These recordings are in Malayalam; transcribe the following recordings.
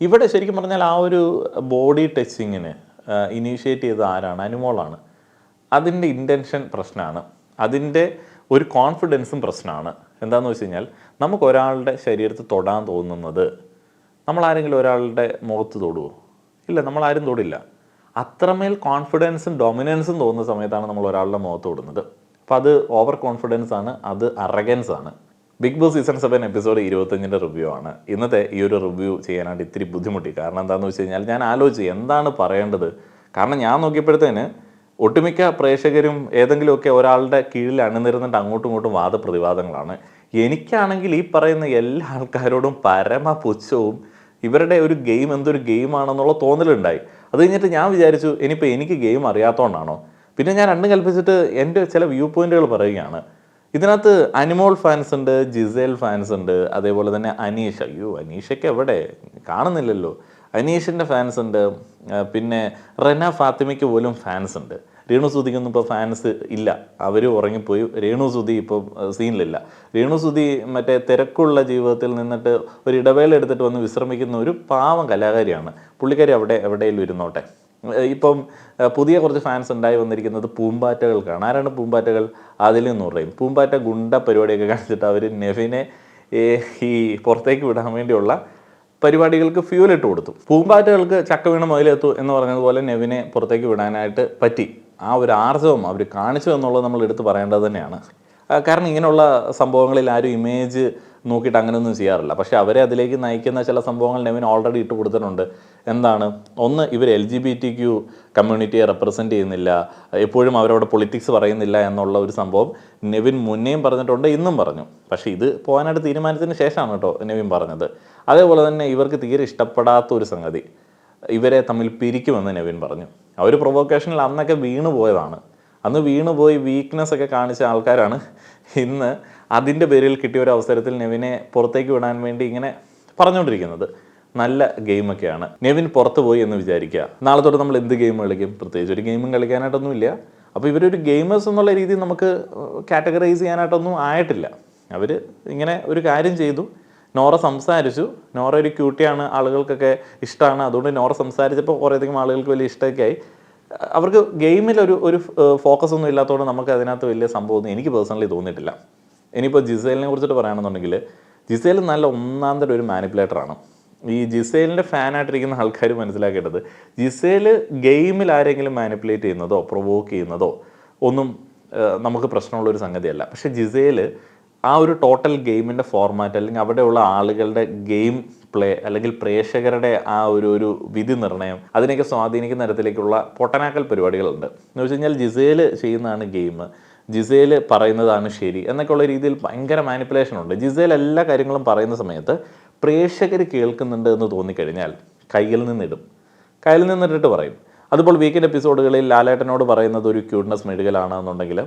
ഇവിടെ ശരിക്കും പറഞ്ഞാൽ ആ ഒരു ബോഡി ടച്ചിങ്ങിന് ഇനീഷ്യേറ്റ് ചെയ്തത് ആരാണ്? അനുമോളാണ്. അതിൻ്റെ ഇൻറ്റൻഷൻ പ്രശ്നമാണ്. അതിൻ്റെ ഒരു കോൺഫിഡൻസും പ്രശ്നമാണ്. എന്താണെന്ന് വെച്ച് കഴിഞ്ഞാൽ നമുക്ക് ഒരാളുടെ ശരീരത്തിൽ തൊടാൻ തോന്നുന്നത് നമ്മളാരെങ്കിലും ഒരാളുടെ മുഖത്ത് തൊടുമോ? ഇല്ല, നമ്മളാരും തൊടില്ല. അത്രമേൽ കോൺഫിഡൻസും ഡൊമിനൻസും തോന്നുന്ന സമയത്താണ് നമ്മൾ ഒരാളുടെ മുഖത്ത് തൊടുന്നത്. അപ്പോൾ അത് ഓവർ കോൺഫിഡൻസ് ആണ്, അത് അറഗൻസ് ആണ്. Big boss season 7 episode 25 review ആണ്. ഇന്നത്തെ ഈ ഒരു റിവ്യൂ ചെയ്യാനായിട്ട് ഇത്തിരി ബുദ്ധിമുട്ടി. കാരണം എന്താണെന്ന് വെച്ച് കഴിഞ്ഞാൽ ഞാൻ ആലോചിച്ച് എന്താണ് പറയേണ്ടത്. കാരണം ഞാൻ നോക്കിയപ്പോഴത്തേന് ഒട്ടുമിക്ക പ്രേക്ഷകരും ഏതെങ്കിലുമൊക്കെ ഒരാളുടെ കീഴിൽ അണിനിരുന്നിട്ട് അങ്ങോട്ടും ഇങ്ങോട്ടും വാദപ്രതിവാദങ്ങളാണ്. എനിക്കാണെങ്കിൽ ഈ പറയുന്ന എല്ലാ ആൾക്കാരോടും പരമ പുച്ഛവും ഇവരുടെ ഒരു ഗെയിം എന്തൊരു ഗെയിമാണെന്നുള്ള തോന്നലുണ്ടായി. അത് കഴിഞ്ഞിട്ട് ഞാൻ വിചാരിച്ചു ഇനിയിപ്പോൾ എനിക്ക് ഗെയിം അറിയാത്തതുകൊണ്ടാണോ. പിന്നെ ഞാൻ രണ്ടും കൽപ്പിച്ചിട്ട് എൻ്റെ ചില വ്യൂ പോയിന്റുകൾ പറയുകയാണ്. ഇതിനകത്ത് അനിമോൾ ഫാൻസ് ഉണ്ട്, ജിസേൽ ഫാൻസ് ഉണ്ട്, അതേപോലെ തന്നെ അനീഷ്. അയ്യോ, അനീഷയ്ക്ക് എവിടെ കാണുന്നില്ലല്ലോ. അനീഷിൻ്റെ ഫാൻസ് ഉണ്ട്, പിന്നെ റെന ഫാത്തിമയ്ക്ക് പോലും ഫാൻസ് ഉണ്ട്. രേണു സുധിക്കൊന്നും ഇപ്പോൾ ഫാൻസ് ഇല്ല, അവർ ഉറങ്ങിപ്പോയി. രേണു സുധി ഇപ്പോൾ സീനിലില്ല. രേണു സുധി മറ്റേ തിരക്കുള്ള ജീവിതത്തിൽ നിന്നിട്ട് ഒരു ഇടവേള എടുത്തിട്ട് വന്ന് വിശ്രമിക്കുന്ന ഒരു പാവം കലാകാരിയാണ്. പുള്ളിക്കാരി അവിടെ എവിടെയെങ്കിലും ഇരുന്നോട്ടെ. ഇപ്പം പുതിയ കുറച്ച് ഫാൻസ് ഉണ്ടായി വന്നിരിക്കുന്നത് പൂമ്പാറ്റകൾക്കാണ്. ആരാണ് പൂമ്പാറ്റകൾ? അതിൽ നിന്ന് പറയും പൂമ്പാറ്റ ഗുണ്ട പരിപാടിയൊക്കെ കാണിച്ചിട്ട് അവർ നെവിനെ ഈ പുറത്തേക്ക് വിടാൻ വേണ്ടിയുള്ള പരിപാടികൾക്ക് ഫ്യൂലിട്ട് കൊടുത്തു. പൂമ്പാറ്റകൾക്ക് ചക്ക വീണ മുതലെത്തു എന്ന് പറഞ്ഞതുപോലെ നെവിനെ പുറത്തേക്ക് വിടാനായിട്ട് പറ്റി. ആ ഒരു ആർജവം അവർ കാണിച്ചു എന്നുള്ളത് നമ്മൾ എടുത്ത് പറയേണ്ടത് തന്നെയാണ്. കാരണം ഇങ്ങനെയുള്ള സംഭവങ്ങളിൽ ആരും ഇമേജ് നോക്കിയിട്ട് അങ്ങനെയൊന്നും ചെയ്യാറില്ല. പക്ഷേ അവരെ അതിലേക്ക് നയിക്കുന്ന ചില സംഭവങ്ങൾ നെവിൻ ഓൾറെഡി ഇട്ട് കൊടുത്തിട്ടുണ്ട്. എന്താണ്? ഒന്ന്, ഇവർ LGBTQ കമ്മ്യൂണിറ്റിയെ റെപ്രസെൻറ്റ് ചെയ്യുന്നില്ല, എപ്പോഴും അവരവിടെ പൊളിറ്റിക്സ് പറയുന്നില്ല എന്നുള്ള ഒരു സംഭവം നെവിൻ മുന്നേയും പറഞ്ഞിട്ടുണ്ട്, ഇന്നും പറഞ്ഞു. പക്ഷേ ഇത് പോകാനായിട്ട് തീരുമാനത്തിന് ശേഷമാണ് കേട്ടോ നെവിൻ പറഞ്ഞത്. അതേപോലെ തന്നെ ഇവർക്ക് തീരെ ഇഷ്ടപ്പെടാത്ത ഒരു സംഗതി, ഇവരെ തമ്മിൽ പിരിക്കുമെന്ന് നെവിൻ പറഞ്ഞു. അവർ പ്രൊവോക്കേഷനിൽ അന്നൊക്കെ വീണു പോയതാണ്. അന്ന് വീണുപോയി വീക്ക്നെസ് ഒക്കെ കാണിച്ച ആൾക്കാരാണ് ഇന്ന് അതിൻ്റെ പേരിൽ കിട്ടിയ ഒരു അവസരത്തിൽ നെവിനെ പുറത്തേക്ക് വിടാൻ വേണ്ടി ഇങ്ങനെ പറഞ്ഞുകൊണ്ടിരിക്കുന്നത്. നല്ല ഗെയിമൊക്കെയാണ്. നെവിൻ പുറത്ത് പോയി എന്ന് വിചാരിക്കുക, നാളെ തൊട്ട് നമ്മൾ എന്ത് ഗെയിം കളിക്കും? പ്രത്യേകിച്ച് ഒരു ഗെയിമും കളിക്കാനായിട്ടൊന്നുമില്ല. അപ്പോൾ ഇവരൊരു ഗെയിമേഴ്സ് എന്നുള്ള രീതിയിൽ നമുക്ക് കാറ്റഗറൈസ് ചെയ്യാനായിട്ടൊന്നും ആയിട്ടില്ല. അവർ ഇങ്ങനെ ഒരു കാര്യം ചെയ്തു. നോറ സംസാരിച്ചു. നോറ ഒരു ക്യൂട്ടിയാണ്, ആളുകൾക്കൊക്കെ ഇഷ്ടമാണ്. അതുകൊണ്ട് നോറ സംസാരിച്ചപ്പോൾ കുറേയധികം ആളുകൾക്ക് വലിയ ഇഷ്ടമൊക്കെ ആയി. അവർക്ക് ഗെയിമിൽ ഒരു ഫോക്കസ് ഒന്നും ഇല്ലാത്തതുകൊണ്ട് നമുക്ക് അതിനകത്ത് വലിയ സംഭവമൊന്നും എനിക്ക് പേഴ്സണലി തോന്നിയിട്ടില്ല. ഇനിയിപ്പോൾ ജിസേലിനെ കുറിച്ചിട്ട് പറയുകയാണെന്നുണ്ടെങ്കിൽ ജിസേൽ നല്ല ഒന്നാം തരം ഒരു മാനിപ്പുലേറ്ററാണ്. ഈ ജിസേലിൻ്റെ ഫാനായിട്ടിരിക്കുന്ന ആൾക്കാർ മനസ്സിലാക്കേണ്ടത്, ജിസേൽ ഗെയിമിൽ ആരെങ്കിലും മാനിപ്പുലേറ്റ് ചെയ്യുന്നതോ പ്രൊവോക്ക് ചെയ്യുന്നതോ ഒന്നും നമുക്ക് പ്രശ്നമുള്ളൊരു സംഗതിയല്ല. പക്ഷേ ജിസേൽ ആ ഒരു ടോട്ടൽ ഗെയിമിൻ്റെ ഫോർമാറ്റ് അല്ലെങ്കിൽ അവിടെയുള്ള ആളുകളുടെ ഗെയിം പ്ലേ അല്ലെങ്കിൽ പ്രേക്ഷകരുടെ ആ ഒരു വിധി നിർണ്ണയം അതിനെയൊക്കെ സ്വാധീനിക്കുന്ന തരത്തിലേക്കുള്ള പൊട്ടനാക്കൽ പരിപാടികളുണ്ട്. എന്ന് വെച്ച് കഴിഞ്ഞാൽ ജിസേൽ ചെയ്യുന്നതാണ് ഗെയിം, ജിസേൽ പറയുന്നതാണ് ശരി എന്നൊക്കെയുള്ള രീതിയിൽ ഭയങ്കര മാനിപ്പുലേഷൻ ഉണ്ട്. ജിസേൽ എല്ലാ കാര്യങ്ങളും പറയുന്ന സമയത്ത് പ്രേക്ഷകർ കേൾക്കുന്നുണ്ട് എന്ന് തോന്നിക്കഴിഞ്ഞാൽ കയ്യിൽ നിന്നിട്ടിട്ട് പറയും. അതുപോലെ വീക്കെൻഡ് എപ്പിസോഡുകളിൽ ലാലേട്ടനോട് പറയുന്നത് ഒരു ക്യൂട്ട്നെസ് മെഡിക്കലാണെന്നുണ്ടെങ്കിൽ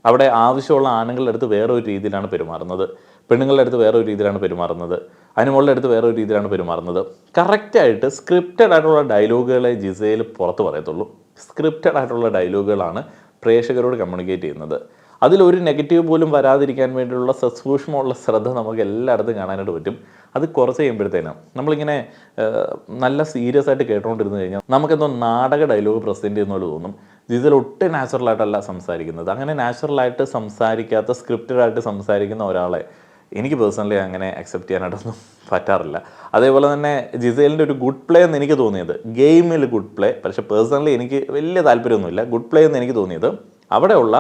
അവിടെ ആവശ്യമുള്ള ആണുങ്ങളുടെ അടുത്ത് വേറെ ഒരു രീതിയിലാണ് പെരുമാറുന്നത്, പെണ്ണുങ്ങളുടെ അടുത്ത് വേറെ ഒരു രീതിയിലാണ് പെരുമാറുന്നത്, അനുമോളുടെ അടുത്ത് വേറെ ഒരു രീതിയിലാണ് പെരുമാറുന്നത്. കറക്റ്റായിട്ട് സ്ക്രിപ്റ്റഡ് ആയിട്ടുള്ള ഡയലോഗുകളെ ജിസേൽ പുറത്ത് പറയത്തുള്ളൂ. സ്ക്രിപ്റ്റഡ് ആയിട്ടുള്ള ഡയലോഗുകളാണ് പ്രേക്ഷകരോട് കമ്മ്യൂണിക്കേറ്റ് ചെയ്യുന്നത്. അതിലൊരു നെഗറ്റീവ് പോലും വരാതിരിക്കാൻ വേണ്ടിയുള്ള സൂക്ഷ്മമുള്ള ശ്രദ്ധ നമുക്ക് എല്ലായിടത്തും കാണാനായിട്ട് പറ്റും. അത് കുറച്ച് കഴിയുമ്പോഴത്തേനും നമ്മളിങ്ങനെ നല്ല സീരിയസ് ആയിട്ട് കേട്ടുകൊണ്ടിരുന്നു കഴിഞ്ഞാൽ നമുക്കെന്തോ നാടക ഡയലോഗ് പ്രസൻറ്റ് ചെയ്യുന്ന പോലെ തോന്നും. ജിസേൽ ഒട്ടും നാച്ചുറലായിട്ടല്ല സംസാരിക്കുന്നത്. അങ്ങനെ നാച്ചുറലായിട്ട് സംസാരിക്കാത്ത സ്ക്രിപ്റ്റഡായിട്ട് സംസാരിക്കുന്ന ഒരാളെ എനിക്ക് പേഴ്സണലി അങ്ങനെ അക്സെപ്റ്റ് ചെയ്യാനായിട്ടൊന്നും പറ്റാറില്ല. അതേപോലെ തന്നെ ജിസേലിൻ്റെ ഒരു ഗുഡ് പ്ലേ എന്ന് എനിക്ക് തോന്നിയത്, ഗെയിമിൽ ഗുഡ് പ്ലേ, പക്ഷേ പേഴ്സണലി എനിക്ക് വലിയ താല്പര്യമൊന്നുമില്ല. ഗുഡ് പ്ലേ എന്ന് എനിക്ക് തോന്നിയത് അവിടെയുള്ള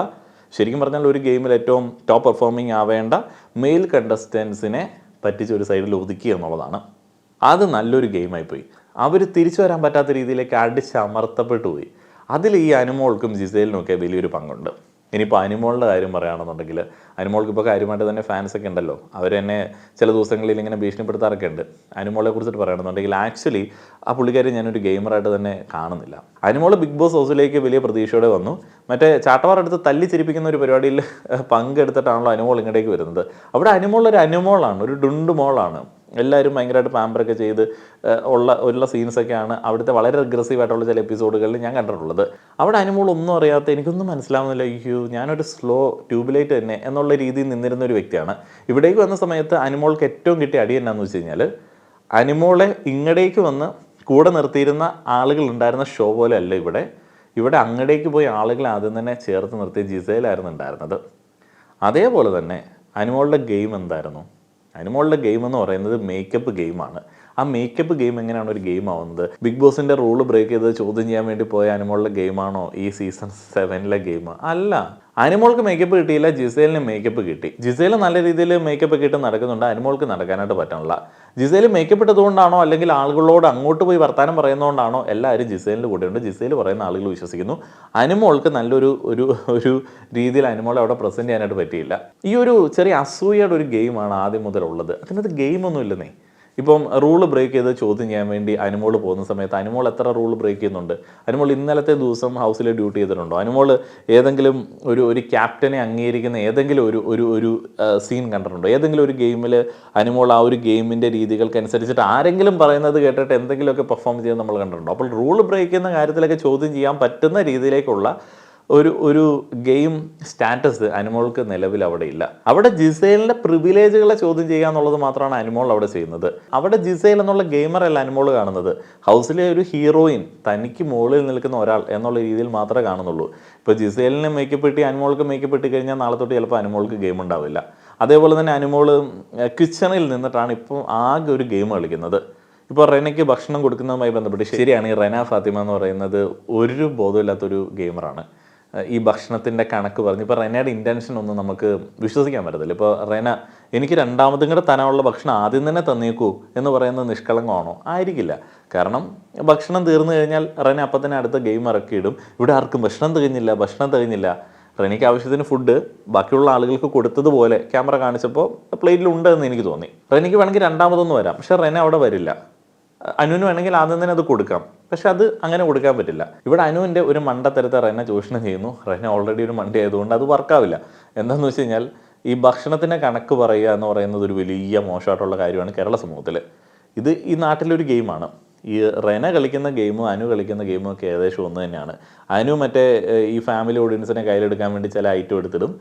ശരിക്കും പറഞ്ഞാൽ ഒരു ഗെയിമിൽ ഏറ്റവും ടോപ്പ് പെർഫോമിങ് ആവേണ്ട മെയിൽ കണ്ടസ്റ്റൻസിനെ പറ്റിച്ച് ഒരു സൈഡിൽ ഒതുക്കുക എന്നുള്ളതാണ്. അത് നല്ലൊരു ഗെയിമായിപ്പോയി. അവർ തിരിച്ചു വരാൻ പറ്റാത്ത രീതിയിലേക്ക് അടിച്ചമർത്തപ്പെട്ടു പോയി. അതിൽ ഈ അനുമോൾക്കും ജിസേലിനും ഒക്കെ വലിയൊരു പങ്കുണ്ട്. ഇനിയിപ്പോൾ അനുമോളുടെ കാര്യം പറയുകയാണെന്നുണ്ടെങ്കിൽ അനുമോൾക്ക് ഇപ്പോൾ കാര്യമായിട്ട് തന്നെ ഫാൻസൊക്കെ ഉണ്ടല്ലോ. അവർ തന്നെ ചില ദിവസങ്ങളിൽ ഇങ്ങനെ ഭീഷണിപ്പെടുത്താറൊക്കെ ഉണ്ട്. അനുമോളെ കുറിച്ചിട്ട് പറയുകയാണെന്നുണ്ടെങ്കിൽ ആക്ച്വലി ആ പുള്ളിക്കാരി ഞാനൊരു ഗെയിമറായിട്ട് തന്നെ കാണുന്നില്ല. അനുമോൾ ബിഗ് ബോസ് ഹൗസിലേക്ക് വലിയ പ്രതീക്ഷയോടെ വന്നു. മറ്റേ ചാട്ടവാർ എടുത്ത് തല്ലിച്ചിരിപ്പിക്കുന്ന ഒരു പരിപാടിയിൽ പങ്കെടുത്തിട്ടാണല്ലോ അനുമോൾ ഇങ്ങോട്ടേക്ക് വരുന്നത്. അവിടെ അനുമോളൊരു അനുമോളാണ്, ഒരു ഡുണ്ട് മോളാണ്. എല്ലാവരും ഭയങ്കരമായിട്ട് പാമ്പറൊക്കെ ചെയ്ത് ഉള്ള സീൻസൊക്കെയാണ് അവിടുത്തെ വളരെ അഗ്രസീവായിട്ടുള്ള ചില എപ്പിസോഡുകളിൽ ഞാൻ കണ്ടിട്ടുള്ളത്. അവിടെ അനുമോൾ ഒന്നും അറിയാത്ത, എനിക്കൊന്നും മനസ്സിലാവുന്നില്ല, അയ്യോ ഞാനൊരു സ്ലോ ട്യൂബ്ലൈറ്റ് തന്നെ എന്നുള്ള രീതിയിൽ നിന്നിരുന്ന ഒരു വ്യക്തിയാണ്. ഇവിടേക്ക് വന്ന സമയത്ത് അനുമോൾക്ക് ഏറ്റവും കിട്ടിയ അടി എന്നാന്ന് വെച്ച് കഴിഞ്ഞാൽ അനിമോളെ ഇങ്ങടേക്ക് വന്ന് കൂടെ നിർത്തിയിരുന്ന ആളുകൾ ഉണ്ടായിരുന്ന ഷോ പോലെ അല്ല ഇവിടെ അങ്ങടേക്ക് പോയി ആളുകളെ ആദ്യം തന്നെ ചേർത്ത് നിർത്തിയ ജിസേലായിരുന്നു ഉണ്ടായിരുന്നത്. അതേപോലെ തന്നെ അനിമോളുടെ ഗെയിം എന്തായിരുന്നു? അനിമോളുടെ ഗെയിം എന്ന് പറയുന്നത് മേക്കപ്പ് ഗെയിമാണ്. ആ മേക്കപ്പ് ഗെയിം എങ്ങനെയാണ് ഒരു ഗെയിം ആവുന്നത്? ബിഗ് ബോസിൻ്റെ റൂള് ബ്രേക്ക് ചെയ്ത് ചോദ്യം ചെയ്യാൻ വേണ്ടി പോയ അനിമോളുടെ ഗെയിമാണോ ഈ സീസൺ 7 ഗെയിം? അല്ല. അനിമോൾക്ക് മേക്കപ്പ് കിട്ടിയില്ല, ജിസേലിന് മേക്കപ്പ് കിട്ടി. ജിസേൽ നല്ല രീതിയിൽ മേക്കപ്പ് ഒക്കെ ഇട്ട് നടക്കുന്നുണ്ട്, അനിമോൾക്ക് നടക്കാനായിട്ട് പറ്റണില്ല. ജിസേൽ മേക്കപ്പ് ഇട്ടതുകൊണ്ടാണോ അല്ലെങ്കിൽ ആളുകളോട് അങ്ങോട്ട് പോയി വർത്താനം പറയുന്നതുകൊണ്ടാണോ എല്ലാവരും ജിസേലിൻ്റെ കൂടെയുണ്ട്. ജിസേൽ പറയുന്ന ആളുകൾ വിശ്വസിക്കുന്നു. അനിമോൾക്ക് നല്ലൊരു ഒരു ഒരു രീതിയിൽ അനിമോളെ അവിടെ പ്രസൻറ്റ് ചെയ്യാനായിട്ട് പറ്റിയില്ല. ഈ ഒരു ചെറിയ അസൂയയുടെ ഒരു ഗെയിമാണ് ആദ്യം മുതലുള്ളത്. അതിനകത്ത് ഗെയിമൊന്നും ഇല്ലെന്നേ. ഇപ്പം റൂള് ബ്രേക്ക് ചെയ്ത് ചോദ്യം ചെയ്യാൻ വേണ്ടി അനിമോൾ പോകുന്ന സമയത്ത് അനിമോൾ എത്ര റൂൾ ബ്രേക്ക് ചെയ്യുന്നുണ്ട്? അനിമോൾ ഇന്നലത്തെ ദിവസം ഹൗസിൽ ഡ്യൂട്ടി ചെയ്തിട്ടുണ്ടോ? അനിമോൾ ഏതെങ്കിലും ഒരു ക്യാപ്റ്റനെ അംഗീകരിക്കുന്ന ഏതെങ്കിലും ഒരു സീൻ കണ്ടിട്ടുണ്ടോ? ഏതെങ്കിലും ഒരു ഗെയിമിൽ അനിമോൾ ആ ഒരു ഗെയിമിൻ്റെ രീതികൾക്കനുസരിച്ചിട്ട് ആരെങ്കിലും പറയുന്നത് കേട്ടിട്ട് എന്തെങ്കിലുമൊക്കെ പെർഫോം ചെയ്യുന്നത് നമ്മൾ കണ്ടിട്ടുണ്ടോ? അപ്പോൾ റൂൾ ബ്രേക്ക് ചെയ്യുന്ന കാര്യത്തിലൊക്കെ ചോദ്യം ചെയ്യാൻ പറ്റുന്ന രീതിയിലേക്കുള്ള ഒരു ഗെയിം സ്റ്റാറ്റസ് അനിമോൾക്ക് നിലവിൽ അവിടെ ഇല്ല. അവിടെ ജിസേലിൻ്റെ പ്രിവിലേജുകളെ ചോദ്യം ചെയ്യുക എന്നുള്ളത് മാത്രമാണ് അനിമോൾ അവിടെ ചെയ്യുന്നത്. അവിടെ ജിസേൽ എന്നുള്ള ഗെയിമറല്ല അനിമോൾ കാണുന്നത്. ഹൗസിലെ ഒരു ഹീറോയിൻ, തനിക്ക് മുകളിൽ നിൽക്കുന്ന ഒരാൾ എന്നുള്ള രീതിയിൽ മാത്രമേ കാണുന്നുള്ളൂ. ഇപ്പോൾ ജിസേലിന് മേക്കപ്പ് ഇട്ടി അനിമോൾക്ക് മേക്കപ്പ് ഇട്ട് കഴിഞ്ഞാൽ നാളെ തൊട്ട് ചിലപ്പോൾ അനിമോൾക്ക് ഗെയിം ഉണ്ടാവില്ല. അതേപോലെ തന്നെ അനിമോൾ കിച്ചണിൽ നിന്നിട്ടാണ് ഇപ്പോൾ ആകെ ഒരു ഗെയിം കളിക്കുന്നത്. ഇപ്പോൾ റെനയ്ക്ക് ഭക്ഷണം കൊടുക്കുന്നതുമായി ബന്ധപ്പെട്ട് ശരിയാണ്, ഈ റെന ഫാത്തിമ എന്ന് പറയുന്നത് ഒരു ബോധമില്ലാത്തൊരു ഗെയിമറാണ്. ഈ ഭക്ഷണത്തിൻ്റെ കണക്ക് പറഞ്ഞ് ഇപ്പോൾ റെനയുടെ ഇൻറ്റൻഷൻ ഒന്നും നമുക്ക് വിശ്വസിക്കാൻ പറ്റത്തില്ല. ഇപ്പോൾ റെന എനിക്ക് രണ്ടാമതും കൂടെ തരാനുള്ള ഭക്ഷണം ആദ്യം തന്നെ തന്നേക്കൂ എന്ന് പറയുന്നത് നിഷ്കളങ്കമാണോ? ആയിരിക്കില്ല. കാരണം ഭക്ഷണം തീർന്നു കഴിഞ്ഞാൽ റെന അപ്പം തന്നെ അടുത്ത ഗെയിം ഇറക്കിയിടും. ഇവിടെ ആർക്കും ഭക്ഷണം തികഞ്ഞില്ല. റെനയ്ക്ക് ആവശ്യത്തിന് ഫുഡ് ബാക്കിയുള്ള ആളുകൾക്ക് കൊടുത്തതുപോലെ ക്യാമറ കാണിച്ചപ്പോൾ പ്ലേറ്റിലുണ്ട് എന്ന് എനിക്ക് തോന്നി. റെനയ്ക്ക് വേണമെങ്കിൽ രണ്ടാമതൊന്നും വരാം, പക്ഷേ റെന അവിടെ വരില്ല. അനുവിന് വേണമെങ്കിൽ ആദ്യം തന്നെ അത് കൊടുക്കാം, പക്ഷെ അത് അങ്ങനെ കൊടുക്കാൻ പറ്റില്ല. ഇവിടെ അനുവിൻ്റെ ഒരു മണ്ടത്തരത്തെ റെന ചൂഷണം ചെയ്യുന്നു. റെന ഓൾറെഡി ഒരു മണ്ടി ആയതുകൊണ്ട് അത് വർക്കാവില്ല. എന്താണെന്ന് വെച്ച് കഴിഞ്ഞാൽ ഈ ഭക്ഷണത്തിൻ്റെ കണക്ക് പറയുക എന്ന് പറയുന്നത് ഒരു വലിയ മോശമായിട്ടുള്ള കാര്യമാണ് കേരള സമൂഹത്തിൽ. ഇത് ഈ നാട്ടിലൊരു ഗെയിമാണ്. ഈ റെന കളിക്കുന്ന ഗെയിമും അനു കളിക്കുന്ന ഗെയിമും ഒക്കെ ഏകദേശം ഒന്ന് തന്നെയാണ്. അനു മറ്റേ ഈ ഫാമിലി ഓഡിയൻസിനെ കയ്യിലെടുക്കാൻ വേണ്ടി ചില ഐറ്റം എടുത്തിടും.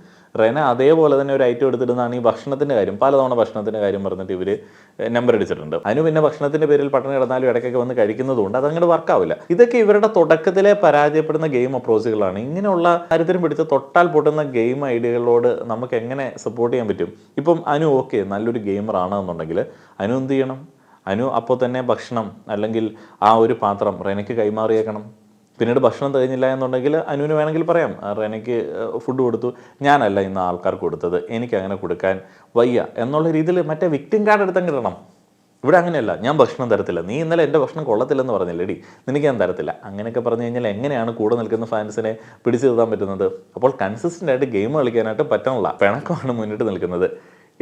റെന അതേപോലെ തന്നെ ഒരു ഐറ്റം എടുത്തിടുന്നതാണ് ഈ ഭക്ഷണത്തിൻ്റെ കാര്യം. പലതവണ ഭക്ഷണത്തിൻ്റെ കാര്യം പറഞ്ഞിട്ട് ഇവർ നമ്പർ അടിച്ചിട്ടുണ്ട്. അനു പിന്നെ ഭക്ഷണത്തിൻ്റെ പേരിൽ പട്ടിണി കിടന്നാലും ഇടയ്ക്കൊക്കെ വന്ന് കഴിക്കുന്നതുകൊണ്ട് അതങ്ങോട്ട് വർക്കാവില്ല. ഇതൊക്കെ ഇവരുടെ തുടക്കത്തിലെ പരാജയപ്പെടുന്ന ഗെയിം അപ്രോച്ചുകളാണ്. ഇങ്ങനെയുള്ള കാര്യത്തിനും പിടിച്ച് തൊട്ടാൽ പൊട്ടുന്ന ഗെയിം ഐഡിയകളോട് നമുക്ക് എങ്ങനെ സപ്പോർട്ട് ചെയ്യാൻ പറ്റും? ഇപ്പം അനു ഓക്കെ നല്ലൊരു ഗെയിമറാണെന്നുണ്ടെങ്കിൽ അനു എന്ത് ചെയ്യണം? അനു അപ്പോൾ തന്നെ ഭക്ഷണം അല്ലെങ്കിൽ ആ ഒരു പാത്രം റെനയ്ക്ക് കൈമാറിയേക്കണം. പിന്നീട് ഭക്ഷണം തികഞ്ഞില്ല എന്നുണ്ടെങ്കിൽ അനുവിന് വേണമെങ്കിൽ പറയാം, റെനയ്ക്ക് ഫുഡ് കൊടുത്തു, ഞാനല്ല ഇന്ന് ആൾക്കാർക്ക് കൊടുത്തത്, എനിക്കങ്ങനെ കൊടുക്കാൻ വയ്യ എന്നുള്ള രീതിയിൽ മറ്റേ വിക്ടിം കാർഡ് എടുത്തങ്ങ് ഇടണം. ഇവിടെ അങ്ങനെയല്ല, ഞാൻ ഭക്ഷണം തരത്തില്ല, നീ ഇന്നലെ എൻ്റെ ഭക്ഷണം കൊള്ളത്തില്ലെന്ന് പറഞ്ഞില്ലേടി, നിനക്ക് ഞാൻ തരത്തില്ല, അങ്ങനെയൊക്കെ പറഞ്ഞു കഴിഞ്ഞാൽ എങ്ങനെയാണ് കൂടെ നിൽക്കുന്ന ഫാൻസിനെ പിടിച്ചു നിർത്താൻ പറ്റുന്നത്? അപ്പോൾ കൺസിസ്റ്റൻ്റ് ആയിട്ട് ഗെയിം കളിക്കാനായിട്ട് പറ്റണില്ല. പിണക്കമാണ് മുന്നിട്ട് നിൽക്കുന്നത്.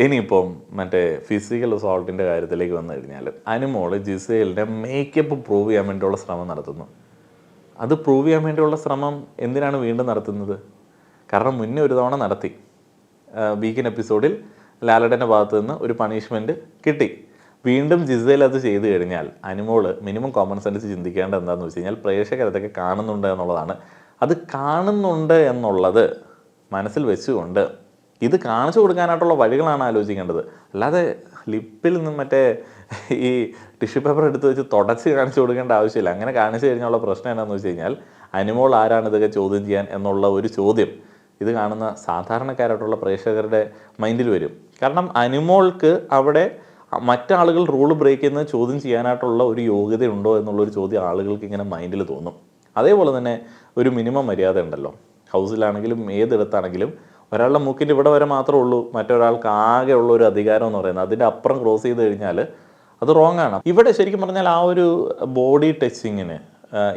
ഇനിയിപ്പം മറ്റേ ഫിസിക്കൽ അസോൾട്ടിൻ്റെ കാര്യത്തിലേക്ക് വന്നു കഴിഞ്ഞാൽ അനുമോൾ ജിസേലിൻ്റെ മേക്കപ്പ് പ്രൂവ് ചെയ്യാൻ വേണ്ടിയുള്ള ശ്രമം നടത്തുന്നു. അത് പ്രൂവ് ചെയ്യാൻ വേണ്ടിയുള്ള ശ്രമം എന്തിനാണ് വീണ്ടും നടത്തുന്നത്? കാരണം മുന്നേ ഒരു തവണ നടത്തി. വീക്കെൻഡ് എപ്പിസോഡിൽ ലാലട്ടൻ്റെ ഭാഗത്തു നിന്ന് ഒരു പണിഷ്മെൻറ്റ് കിട്ടി. വീണ്ടും ജിസേൽ അത് ചെയ്തു കഴിഞ്ഞാൽ അനുമോൾ മിനിമം കോമൺ സെൻസ് ചിന്തിക്കേണ്ടത് എന്താണെന്ന് വെച്ച് കഴിഞ്ഞാൽ പ്രേക്ഷകരതൊക്കെ കാണുന്നുണ്ട് എന്നുള്ളതാണ്. അത് കാണുന്നുണ്ട് എന്നുള്ളത് മനസ്സിൽ വെച്ചുകൊണ്ട് ഇത് കാണിച്ചു കൊടുക്കാനായിട്ടുള്ള വഴികളാണ് ആലോചിക്കേണ്ടത്. അല്ലാതെ ലിപ്പിൽ നിന്നും മറ്റേ ഈ ടിഷ്യൂ പേപ്പർ എടുത്ത് വെച്ച് തുടച്ച് കാണിച്ചു കൊടുക്കേണ്ട ആവശ്യമില്ല. അങ്ങനെ കാണിച്ചു കഴിഞ്ഞുള്ള പ്രശ്നം എന്താണെന്ന് വെച്ച് കഴിഞ്ഞാൽ അനുമോൾ ആരാണ് ഇതൊക്കെ ചോദ്യം ചെയ്യാൻ എന്നുള്ള ഒരു ചോദ്യം ഇത് കാണുന്ന സാധാരണക്കാരായിട്ടുള്ള പ്രേക്ഷകരുടെ മൈൻഡിൽ വരും. കാരണം അനുമോൾക്ക് അവിടെ മറ്റാളുകൾ റൂൾ ബ്രേക്ക് ചെയ്യുന്നത് ചോദ്യം ചെയ്യാനായിട്ടുള്ള ഒരു യോഗ്യതയുണ്ടോ എന്നുള്ളൊരു ചോദ്യം ആളുകൾക്ക് ഇങ്ങനെ മൈൻഡിൽ തോന്നും. അതേപോലെ തന്നെ ഒരു മിനിമം മര്യാദ ഉണ്ടല്ലോ, ഹൗസിലാണെങ്കിലും ഏതിടത്താണെങ്കിലും ഒരാളുടെ മൂക്കിൻ്റെ ഇവിടെ വരെ മാത്രമേ ഉള്ളൂ മറ്റൊരാൾക്ക് ആകെ ഉള്ള ഒരു അധികാരം എന്ന് പറയുന്നത്. അതിൻ്റെ അപ്പുറം ക്രോസ് ചെയ്ത് കഴിഞ്ഞാൽ അത് റോങ് ആണ്. ഇവിടെ ശരിക്കും പറഞ്ഞാൽ ആ ഒരു ബോഡി ടച്ചിങ്ങിന്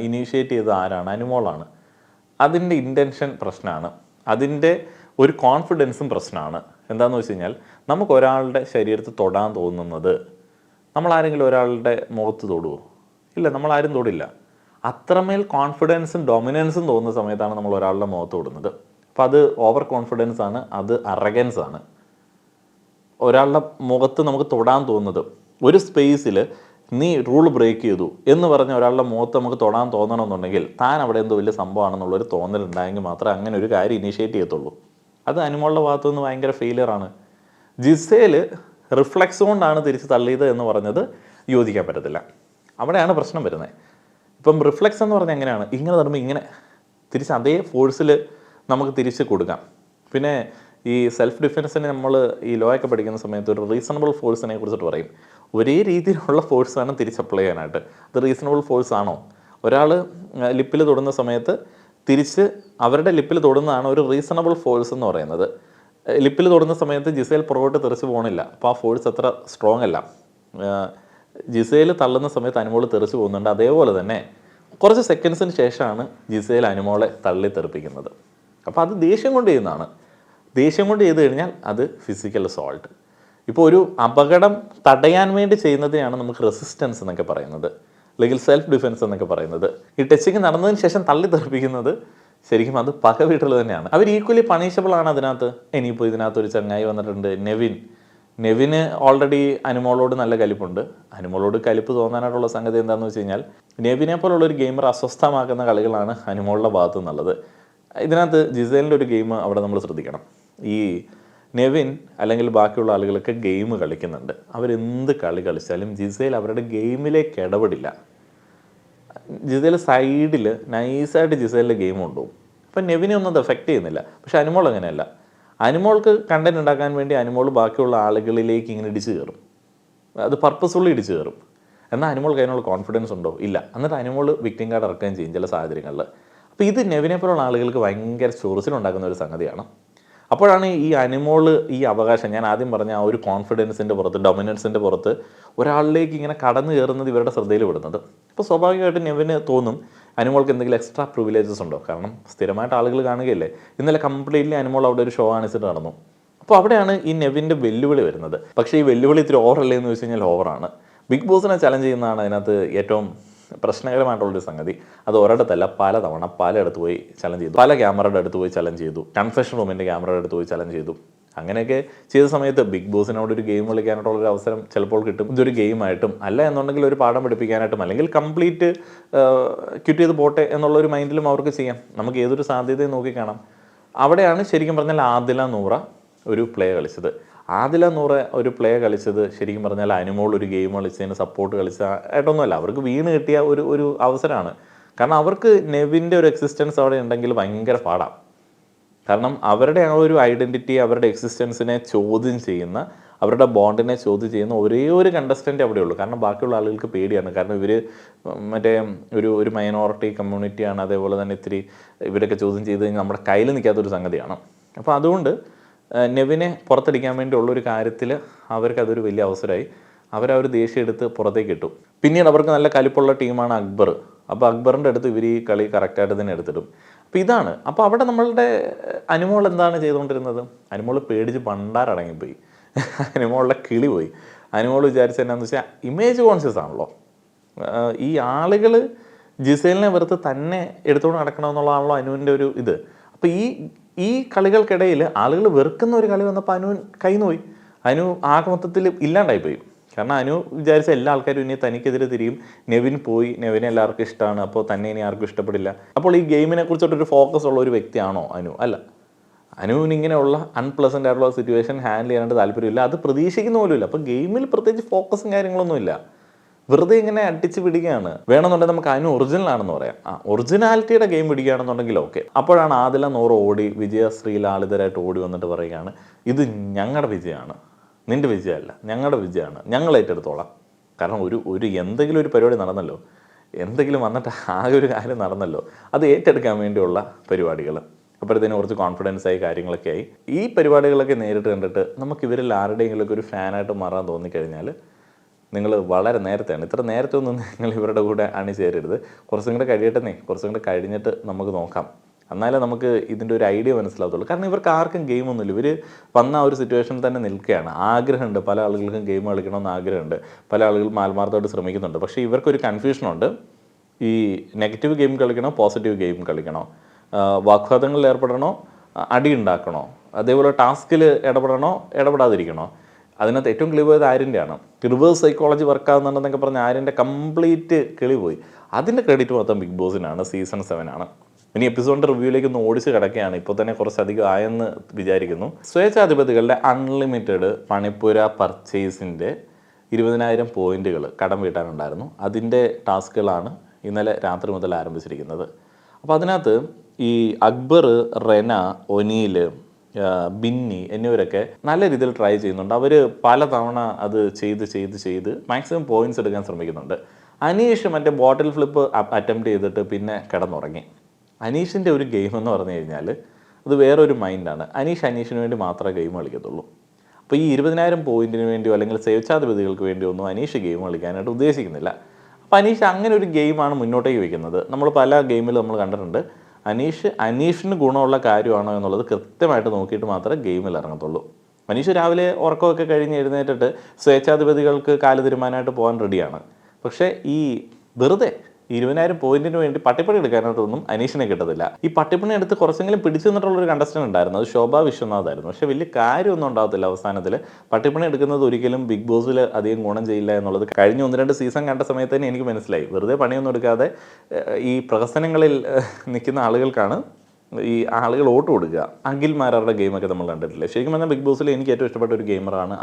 ഇനീഷ്യേറ്റ് ചെയ്തത് ആരാണ്? അനുമോളാണ്. അതിൻ്റെ ഇൻറ്റൻഷൻ പ്രശ്നമാണ്, അതിൻ്റെ ഒരു കോൺഫിഡൻസും പ്രശ്നമാണ്. എന്താണെന്ന് വെച്ച് കഴിഞ്ഞാൽ നമുക്ക് ഒരാളുടെ ശരീരത്തിൽ തൊടാൻ തോന്നുന്നത് നമ്മളാരെങ്കിലും ഒരാളുടെ മുഖത്ത് തൊടുമോ? ഇല്ല, നമ്മളാരും തൊടില്ല. അത്രമേൽ കോൺഫിഡൻസും ഡൊമിനൻസും തോന്നുന്ന സമയത്താണ് നമ്മൾ ഒരാളുടെ മുഖത്ത് തൊടുന്നത്. അപ്പോൾ അത് ഓവർ കോൺഫിഡൻസ് ആണ്, അത് അറഗൻസ് ആണ്. ഒരാളുടെ മുഖത്ത് നമുക്ക് തൊടാൻ തോന്നുന്നത് ഒരു സ്പേസിൽ നീ റൂൾ ബ്രേക്ക് ചെയ്തു എന്ന് പറഞ്ഞ ഒരാളുടെ മുഖത്ത് നമുക്ക് തൊടാൻ തോന്നണമെന്നുണ്ടെങ്കിൽ താൻ അവിടെ എന്തോ വലിയ സംഭവമാണെന്നുള്ളൊരു തോന്നലുണ്ടായെങ്കിൽ മാത്രമേ അങ്ങനെ ഒരു കാര്യം ഇനീഷ്യേറ്റ് ചെയ്യത്തുള്ളൂ. അത് അനുമോളുടെ ഭാഗത്തു നിന്ന് ഭയങ്കര ഫെയിലിയറാണ്. ജിസേൽ റിഫ്ലെക്സ് കൊണ്ടാണ് തിരിച്ച് തള്ളിയത് എന്ന് പറഞ്ഞത് യോജിക്കാൻ പറ്റത്തില്ല. അവിടെയാണ് പ്രശ്നം വരുന്നത്. ഇപ്പം റിഫ്ലെക്സ് എന്ന് പറഞ്ഞാൽ എങ്ങനെയാണ്, ഇങ്ങനെ തരുമ്പോൾ ഇങ്ങനെ തിരിച്ച് അതേ ഫോഴ്സിൽ നമുക്ക് തിരിച്ച് കൊടുക്കാം. പിന്നെ ഈ സെൽഫ് ഡിഫെൻസിന് നമ്മൾ ഈ ലോ ഒക്കെ പഠിക്കുന്ന സമയത്ത് ഒരു റീസണബിൾ ഫോഴ്സിനെ കുറിച്ചിട്ട് പറയും. ഒരേ രീതിയിലുള്ള ഫോഴ്സാണ് തിരിച്ച് അപ്ലൈ ചെയ്യാനായിട്ട്. അത് റീസണബിൾ ഫോഴ്സ് ആണോ? ഒരാൾ ലിപ്പിൽ തൊടുന്ന സമയത്ത് തിരിച്ച് അവരുടെ ലിപ്പിൽ തൊടുന്നതാണ് ഒരു റീസണബിൾ ഫോഴ്സ് എന്ന് പറയുന്നത്. ലിപ്പിൽ തൊടുന്ന സമയത്ത് ജിസേൽ പുറകോട്ട് തെറിച്ച് പോകണില്ല, അപ്പോൾ ആ ഫോഴ്സ് അത്ര സ്ട്രോങ് അല്ല. ജിസേൽ തള്ളുന്ന സമയത്ത് അനുമോൾ തെറിച്ച് പോകുന്നുണ്ട്. അതേപോലെ തന്നെ കുറച്ച് സെക്കൻഡ്സിന് ശേഷമാണ് ജിസേൽ അനുമോളെ തള്ളി തെറിപ്പിക്കുന്നത്. അപ്പോൾ അത് ദേഷ്യം കൊണ്ട് ചെയ്യുന്നതാണ്. ദേഷ്യം കൊണ്ട് ചെയ്ത് കഴിഞ്ഞാൽ അത് ഫിസിക്കൽ അസോൾട്ട്. ഇപ്പോൾ ഒരു അപകടം തടയാൻ വേണ്ടി ചെയ്യുന്നതിനാണ് നമുക്ക് റെസിസ്റ്റൻസ് എന്നൊക്കെ പറയുന്നത്, അല്ലെങ്കിൽ സെൽഫ് ഡിഫെൻസ് എന്നൊക്കെ പറയുന്നത്. ഈ ടച്ചിങ് നടന്നതിന് ശേഷം തള്ളി തെറിപ്പിക്കുന്നത് ശരിക്കും അത് പക വീട്ടിൽ തന്നെയാണ്. അവർ ഈക്വലി പണിഷബിൾ ആണ് അതിനകത്ത്. ഇനിയിപ്പോൾ ഇതിനകത്ത് ഒരു ചങ്ങായി വന്നിട്ടുണ്ട്, നെവിന് ഓൾറെഡി അനുമോളോട് നല്ല കലിപ്പുണ്ട്. അനുമോളോട് കലിപ്പ് തോന്നാനായിട്ടുള്ള സംഗതി എന്താണെന്ന് വെച്ച് കഴിഞ്ഞാൽ, നെവിനെ പോലുള്ള ഒരു ഗെയിമർ അസ്വസ്ഥമാക്കുന്ന കളികളാണ് അനുമോളുടെ ഭാഗത്തു നിന്നുള്ളത്. ഇതിനകത്ത് ജിസേലിൻ്റെ ഒരു ഗെയിം അവിടെ നമ്മൾ ശ്രദ്ധിക്കണം. ഈ നെവിൻ അല്ലെങ്കിൽ ബാക്കിയുള്ള ആളുകളൊക്കെ ഗെയിം കളിക്കുന്നുണ്ട്. അവരെന്ത് കളി കളിച്ചാലും ജിസേൽ അവരുടെ ഗെയിമിലേക്ക് ഇടപെടില്ല. ജിസേൽ സൈഡിൽ നൈസായിട്ട് ജിസേലിൻ്റെ ഗെയിം കൊണ്ടുപോകും. അപ്പം നെവിനെ ഒന്നും അത് എഫക്റ്റ് ചെയ്യുന്നില്ല. പക്ഷെ അനുമോൾ അങ്ങനെയല്ല. അനുമോൾക്ക് കണ്ടന്റ് ഉണ്ടാക്കാൻ വേണ്ടി അനുമോൾ ബാക്കിയുള്ള ആളുകളിലേക്ക് ഇങ്ങനെ ഇടിച്ചു കയറും. അത് പർപ്പസ്ഫുള്ളി ഇടിച്ചു കയറും. എന്നാൽ അനുമോൾക്ക് അതിനുള്ള കോൺഫിഡൻസ് ഉണ്ടോ? ഇല്ല. എന്നിട്ട് അനുമോൾ വിക്ടിം കാർഡ് ഇറക്കുകയും ചെയ്യും ചില സാഹചര്യങ്ങളിൽ. അപ്പോൾ ഇത് നെവിനെ പോലുള്ള ആളുകൾക്ക് ഭയങ്കര ചൊറിച്ചിലുണ്ടാക്കുന്ന ഒരു സംഗതിയാണ്. അപ്പോഴാണ് ഈ അനുമോൾ ഈ അവകാശം, ഞാൻ ആദ്യം പറഞ്ഞ ആ ഒരു കോൺഫിഡൻസിൻ്റെ പുറത്ത്, ഡൊമിനൻസിൻ്റെ പുറത്ത് ഒരാളിലേക്ക് ഇങ്ങനെ കടന്നു കയറുന്നത് ഇവരുടെ ശ്രദ്ധയിൽ വിടുന്നത്. അപ്പോൾ സ്വാഭാവികമായിട്ടും നെവിന് തോന്നും അനുമോൾക്ക് എന്തെങ്കിലും എക്സ്ട്രാ പ്രിവിലേജസ് ഉണ്ടോ. കാരണം സ്ഥിരമായിട്ട് ആളുകൾ കാണുകയല്ലേ. ഇന്നലെ കംപ്ലീറ്റ്ലി അനുമോൾ അവിടെ ഒരു ഷോ കാണിച്ചിട്ട് നടന്നു. അപ്പോൾ അവിടെയാണ് ഈ നെവിൻ്റെ വെല്ലുവിളി വരുന്നത്. പക്ഷേ ഈ വെല്ലുവിളി ഇത്തിരി ഓവറല്ലേ എന്ന് വെച്ച് കഴിഞ്ഞാൽ ഓവറാണ്. ബിഗ് ബോസിനെ ചലഞ്ച് ചെയ്യുന്നതാണ് അതിനകത്ത് ഏറ്റവും പ്രശ്നകരമായിട്ടുള്ളൊരു സംഗതി. അത് ഒരിടത്തല്ല, പലതവണ പലയിടത്ത് പോയി ചലഞ്ച് ചെയ്തു. പല ക്യാമറയുടെ അടുത്ത് പോയി ചലഞ്ച് ചെയ്തു. കൺഫെഷൻ റൂമിൻ്റെ ക്യാമറയുടെ അടുത്ത് പോയി ചലഞ്ച് ചെയ്തു. അങ്ങനെയൊക്കെ ചെയ്ത സമയത്ത് ബിഗ് ബോസിനോട് ഒരു ഗെയിം കളിക്കാനായിട്ടുള്ളൊരു അവസരം ചിലപ്പോൾ കിട്ടും. ഇതൊരു ഗെയിമായിട്ടും അല്ല എന്നുണ്ടെങ്കിൽ ഒരു പാഠം പഠിപ്പിക്കാനായിട്ടും അല്ലെങ്കിൽ കംപ്ലീറ്റ് ക്വിറ്റ് ചെയ്ത് പോട്ടെ എന്നുള്ളൊരു മൈൻഡിലും അവർക്ക് ചെയ്യാം. നമുക്ക് ഏതൊരു സാധ്യതയും നോക്കിക്കാണാം. അവിടെയാണ് ശരിക്കും പറഞ്ഞാൽ ആദില നൂറ ഒരു പ്ലേ കളിച്ചത്. ആദില നൂറ ഒരു പ്ലേ കളിച്ചത് ശരിക്കും പറഞ്ഞാൽ അനുമോൾ ഒരു ഗെയിം കളിച്ചതിന് സപ്പോർട്ട് ആയിട്ടൊന്നുമല്ല. അവർക്ക് വീണ് കിട്ടിയ ഒരു അവസരമാണ്. കാരണം അവർക്ക് നെവിൻ്റെ ഒരു എക്സിസ്റ്റൻസ് അവിടെ ഉണ്ടെങ്കിൽ ഭയങ്കര പാടാണ്. കാരണം അവരുടെ ആ ഒരു ഐഡൻറ്റിറ്റി, അവരുടെ എക്സിസ്റ്റൻസിനെ ചോദ്യം ചെയ്യുന്ന, അവരുടെ ബോണ്ടിനെ ചോദ്യം ചെയ്യുന്ന ഒരേ ഒരു കണ്ടസ്റ്റൻ്റ് അവിടെയുള്ളൂ. കാരണം ബാക്കിയുള്ള ആളുകൾക്ക് പേടിയാണ്. കാരണം ഇവർ മറ്റേ ഒരു മൈനോറിറ്റി കമ്മ്യൂണിറ്റിയാണ്. അതേപോലെ തന്നെ ഇത്തിരി ഇവരൊക്കെ ചോദ്യം ചെയ്ത് കഴിഞ്ഞാൽ നമ്മുടെ കയ്യിൽ നിൽക്കാത്തൊരു സംഗതിയാണ്. അപ്പോൾ അതുകൊണ്ട് നെവിനെ പുറത്തടിക്കാൻ വേണ്ടിയുള്ളൊരു കാര്യത്തിൽ അവർക്കതൊരു വലിയ അവസരമായി. അവരൊരു ദേഷ്യം എടുത്ത് പുറത്തേക്ക് ഇട്ടു. പിന്നീട് അവർക്ക് നല്ല കലിപ്പുള്ള ടീമാണ് അക്ബർ. അപ്പോൾ അക്ബറിൻ്റെ അടുത്ത് ഇവർ ഈ കളി കറക്റ്റായിട്ട് തന്നെ എടുത്തിടും. അപ്പോൾ ഇതാണ്. അപ്പോൾ അവിടെ നമ്മളുടെ അനുമോൾ എന്താണ് ചെയ്തുകൊണ്ടിരുന്നത്? അനുമോൾ പേടിച്ച് പണ്ടാരടങ്ങിപ്പോയി. അനുമോളുടെ കിളി പോയി. അനുമോൾ വിചാരിച്ചത് എന്നാന്ന് വെച്ചാൽ ഇമേജ് കോൺഷ്യസ് ആണല്ലോ. ഈ ആളുകൾ ജിസേലിനെ വെറുത്ത് തന്നെ എടുത്തുകൊണ്ട് നടക്കണമെന്നുള്ളതാണല്ലോ അനുവിൻ്റെ ഒരു ഇത്. അപ്പോൾ ഈ കളികൾക്കിടയിൽ ആളുകൾ വെറുക്കുന്ന ഒരു കളി വന്നപ്പോൾ അനു കയ്യിൽ പോയി. അനു ആകെ മൊത്തത്തിൽ ഇല്ലാണ്ടായിപ്പോയി. കാരണം അനു വിചാരിച്ച എല്ലാ ആൾക്കാരും ഇനി തനിക്കെതിരെ തിരിയും. നെവിൻ പോയി, നെവിനെ എല്ലാവർക്കും ഇഷ്ടമാണ്, അപ്പോൾ തന്നെ ഇനി ആർക്കും ഇഷ്ടപ്പെടില്ല. അപ്പോൾ ഈ ഗെയിമിനെ കുറിച്ചിട്ടൊരു ഫോക്കസ് ഉള്ള ഒരു വ്യക്തിയാണോ അനു? അല്ല. അനുവിന് ഇങ്ങനെയുള്ള അൺപ്ലസൻ്റ് ആയിട്ടുള്ള സിറ്റുവേഷൻ ഹാൻഡിൽ ചെയ്യാനായിട്ട് താല്പര്യമില്ല. അത് പ്രതീക്ഷിക്കുന്ന പോലുമില്ല. അപ്പോൾ ഗെയിമിൽ പ്രത്യേകിച്ച് ഫോക്കസും കാര്യങ്ങളൊന്നുമില്ല. വെറുതെ ഇങ്ങനെ അടിച്ച് പിടിക്കുകയാണ്. വേണമെന്നുണ്ടെങ്കിൽ നമുക്ക് അനു ഒറിജിനൽ ആണെന്ന് പറയാം. ഒറിജിനാലിറ്റിയുടെ ഗെയിം പിടിക്കുകയാണെന്നുണ്ടെങ്കിൽ ഓക്കെ. അപ്പോഴാണ് ആദില നൂറ് ഓടി വിജയശ്രീ ലാളിതരായിട്ട് ഓടി വന്നിട്ട് പറയുകയാണ്, ഇത് ഞങ്ങളുടെ വിജയമാണ്, നിൻ്റെ വിജയമല്ല, ഞങ്ങളുടെ വിജയമാണ്, ഞങ്ങൾ ഏറ്റെടുത്തോളാം. കാരണം ഒരു എന്തെങ്കിലും ഒരു പരിപാടി നടന്നല്ലോ, എന്തെങ്കിലും വന്നിട്ട് ആകെ ഒരു കാര്യം നടന്നല്ലോ, അത് ഏറ്റെടുക്കാൻ വേണ്ടിയുള്ള പരിപാടികൾ. അപ്പോഴത്തേനും കുറച്ച് കോൺഫിഡൻസ് ആയി, കാര്യങ്ങളൊക്കെ ആയി. ഈ പരിപാടികളൊക്കെ നേരിട്ട് കണ്ടിട്ട് നമുക്ക് ഇവരിൽ ആരുടെയെങ്കിലുമൊക്കെ ഒരു ഫാനായിട്ട് മാറാൻ തോന്നിക്കഴിഞ്ഞാൽ നിങ്ങൾ വളരെ നേരത്തെയാണ്. ഇത്ര നേരത്തെ ഒന്നും നിങ്ങൾ ഇവരുടെ കൂടെ അണിചേരരുത്. കുറച്ചും കൂടെ കഴിയട്ടെന്നേ, കുറച്ചും കൂടെ കഴിഞ്ഞിട്ട് നമുക്ക് നോക്കാം. എന്നാലേ നമുക്ക് ഇതിൻ്റെ ഒരു ഐഡിയ മനസ്സിലാകത്തുള്ളൂ. കാരണം ഇവർക്ക് ആർക്കും ഗെയിമൊന്നുമില്ല. ഇവർ വന്ന ആ ഒരു സിറ്റുവേഷനിൽ തന്നെ നിൽക്കുകയാണ്. ആഗ്രഹമുണ്ട്, പല ആളുകൾക്കും ഗെയിം കളിക്കണമെന്ന് ആഗ്രഹമുണ്ട്, പല ആളുകളും ആത്മാർത്ഥമായിട്ട് ശ്രമിക്കുന്നുണ്ട്. പക്ഷേ ഇവർക്കൊരു കൺഫ്യൂഷനുണ്ട്. ഈ നെഗറ്റീവ് ഗെയിം കളിക്കണോ പോസിറ്റീവ് ഗെയിം കളിക്കണോ, വാഗ്വാദങ്ങളിൽ ഏർപ്പെടണോ അടി ഉണ്ടാക്കണോ, അതേപോലെ ടാസ്കിൽ ഇടപെടാതിരിക്കണോ. അതിനകത്ത് ഏറ്റവും കിളി പോയത് ആര്യൻ്റെയാണ്. റിവേഴ്സ് സൈക്കോളജി വർക്കാകുന്നുണ്ടെന്നൊക്കെ പറഞ്ഞ് ആര്യൻ്റെ കംപ്ലീറ്റ് കിളി പോയി. അതിൻ്റെ ക്രെഡിറ്റ് മൊത്തം ബിഗ് ബോസിനാണ്. സീസൺ 7 ആണ്. ഇനി എപ്പിസോഡിൻ്റെ റിവ്യൂയിലേക്ക് ഒന്ന് ഓടിച്ച് കിടക്കുകയാണ്. ഇപ്പോൾ തന്നെ കുറച്ചധികം ആയെന്ന് വിചാരിക്കുന്നു. സ്വേച്ഛാധിപതികളുടെ അൺലിമിറ്റഡ് പണിപ്പുര പർച്ചേസിൻ്റെ 20,000 പോയിന്റുകൾ കടം വീട്ടാനുണ്ടായിരുന്നു. അതിൻ്റെ ടാസ്കുകളാണ് ഇന്നലെ രാത്രി മുതൽ ആരംഭിച്ചിരിക്കുന്നത്. അപ്പോൾ അതിനകത്ത് ഈ അക്ബർ, റെന, ഒനീൽ, ബിന്നി എന്നിവരൊക്കെ നല്ല രീതിയിൽ ട്രൈ ചെയ്യുന്നുണ്ട്. അവർ പലതവണ അത് ചെയ്ത് മാക്സിമം പോയിന്റ്സ് എടുക്കാൻ ശ്രമിക്കുന്നുണ്ട്. അനീഷ് മറ്റേ ബോട്ടിൽ ഫ്ലിപ്പ് അറ്റംപ്റ്റ് ചെയ്തിട്ട് പിന്നെ കിടന്നുറങ്ങി. അനീഷിൻ്റെ ഒരു ഗെയിം എന്ന് പറഞ്ഞു കഴിഞ്ഞാൽ അത് വേറൊരു മൈൻഡാണ്. അനീഷിന് വേണ്ടി മാത്രമേ ഗെയിം കളിക്കത്തുള്ളൂ. അപ്പോൾ ഈ 20,000 പോയിന്റിന് വേണ്ടിയോ അല്ലെങ്കിൽ സ്വേച്ഛാധിപതികൾക്ക് വേണ്ടിയോ ഒന്നും അനീഷ് ഗെയിം കളിക്കാനായിട്ട് ഉദ്ദേശിക്കുന്നില്ല. അപ്പോൾ അനീഷ് അങ്ങനെ ഒരു ഗെയിമാണ് മുന്നോട്ടേക്ക് വയ്ക്കുന്നത്. നമ്മൾ പല ഗെയിമിൽ നമ്മൾ കണ്ടിട്ടുണ്ട്. അനീഷിന് ഗുണമുള്ള കാര്യമാണോ എന്നുള്ളത് കൃത്യമായിട്ട് നോക്കിയിട്ട് മാത്രമേ ഗെയിമിൽ ഇറങ്ങത്തുള്ളൂ. അനീഷ് രാവിലെ ഉറക്കമൊക്കെ കഴിഞ്ഞ് എഴുന്നേറ്റിട്ട് സ്വേച്ഛാധിപതികൾക്ക് കാല് തീരുമാനമായിട്ട് പോകാൻ റെഡിയാണ്. പക്ഷേ ഈ വെറുതെ 20,000 പോയിന്റിന് വേണ്ടി പട്ടിപ്പണി എടുക്കാനായിട്ടൊന്നും അനീഷിനെ കിട്ടത്തില്ല. ഈ പട്ടിപ്പണി എടുത്ത് കുറച്ചെങ്കിലും പിടിച്ചു നിന്നിട്ടുള്ളൊരു കണ്ടസ്റ്റൻ്റ് ഉണ്ടായിരുന്നു, അത് ശോഭ വിശ്വനാഥായിരുന്നു. പക്ഷേ വലിയ കാര്യമൊന്നും ഉണ്ടാകത്തില്ല അവസാനത്തിൽ. പട്ടിപ്പണി എടുക്കുന്നത് ഒരിക്കലും ബിഗ് ബോസിൽ അധികം ഗുണം ചെയ്യില്ല എന്നുള്ളത് കഴിഞ്ഞ 1-2 സീസൺ കണ്ട സമയത്ത് തന്നെ എനിക്ക് മനസ്സിലായി. വെറുതെ പണിയൊന്നും എടുക്കാതെ ഈ പ്രഹസനങ്ങളിൽ നിൽക്കുന്ന ആളുകൾക്കാണ് ഈ ആളുകൾ വോട്ട് കൊടുക്കുക. അഖിൽമാരുടെ ഗെയിമൊക്കെ നമ്മൾ കണ്ടിട്ടില്ലേ? ശരിക്കും പറഞ്ഞാൽ ബിഗ് ബോസിൽ എനിക്ക് ഏറ്റവും ഇഷ്ടപ്പെട്ട ഒരു ഗെയിമറാണ്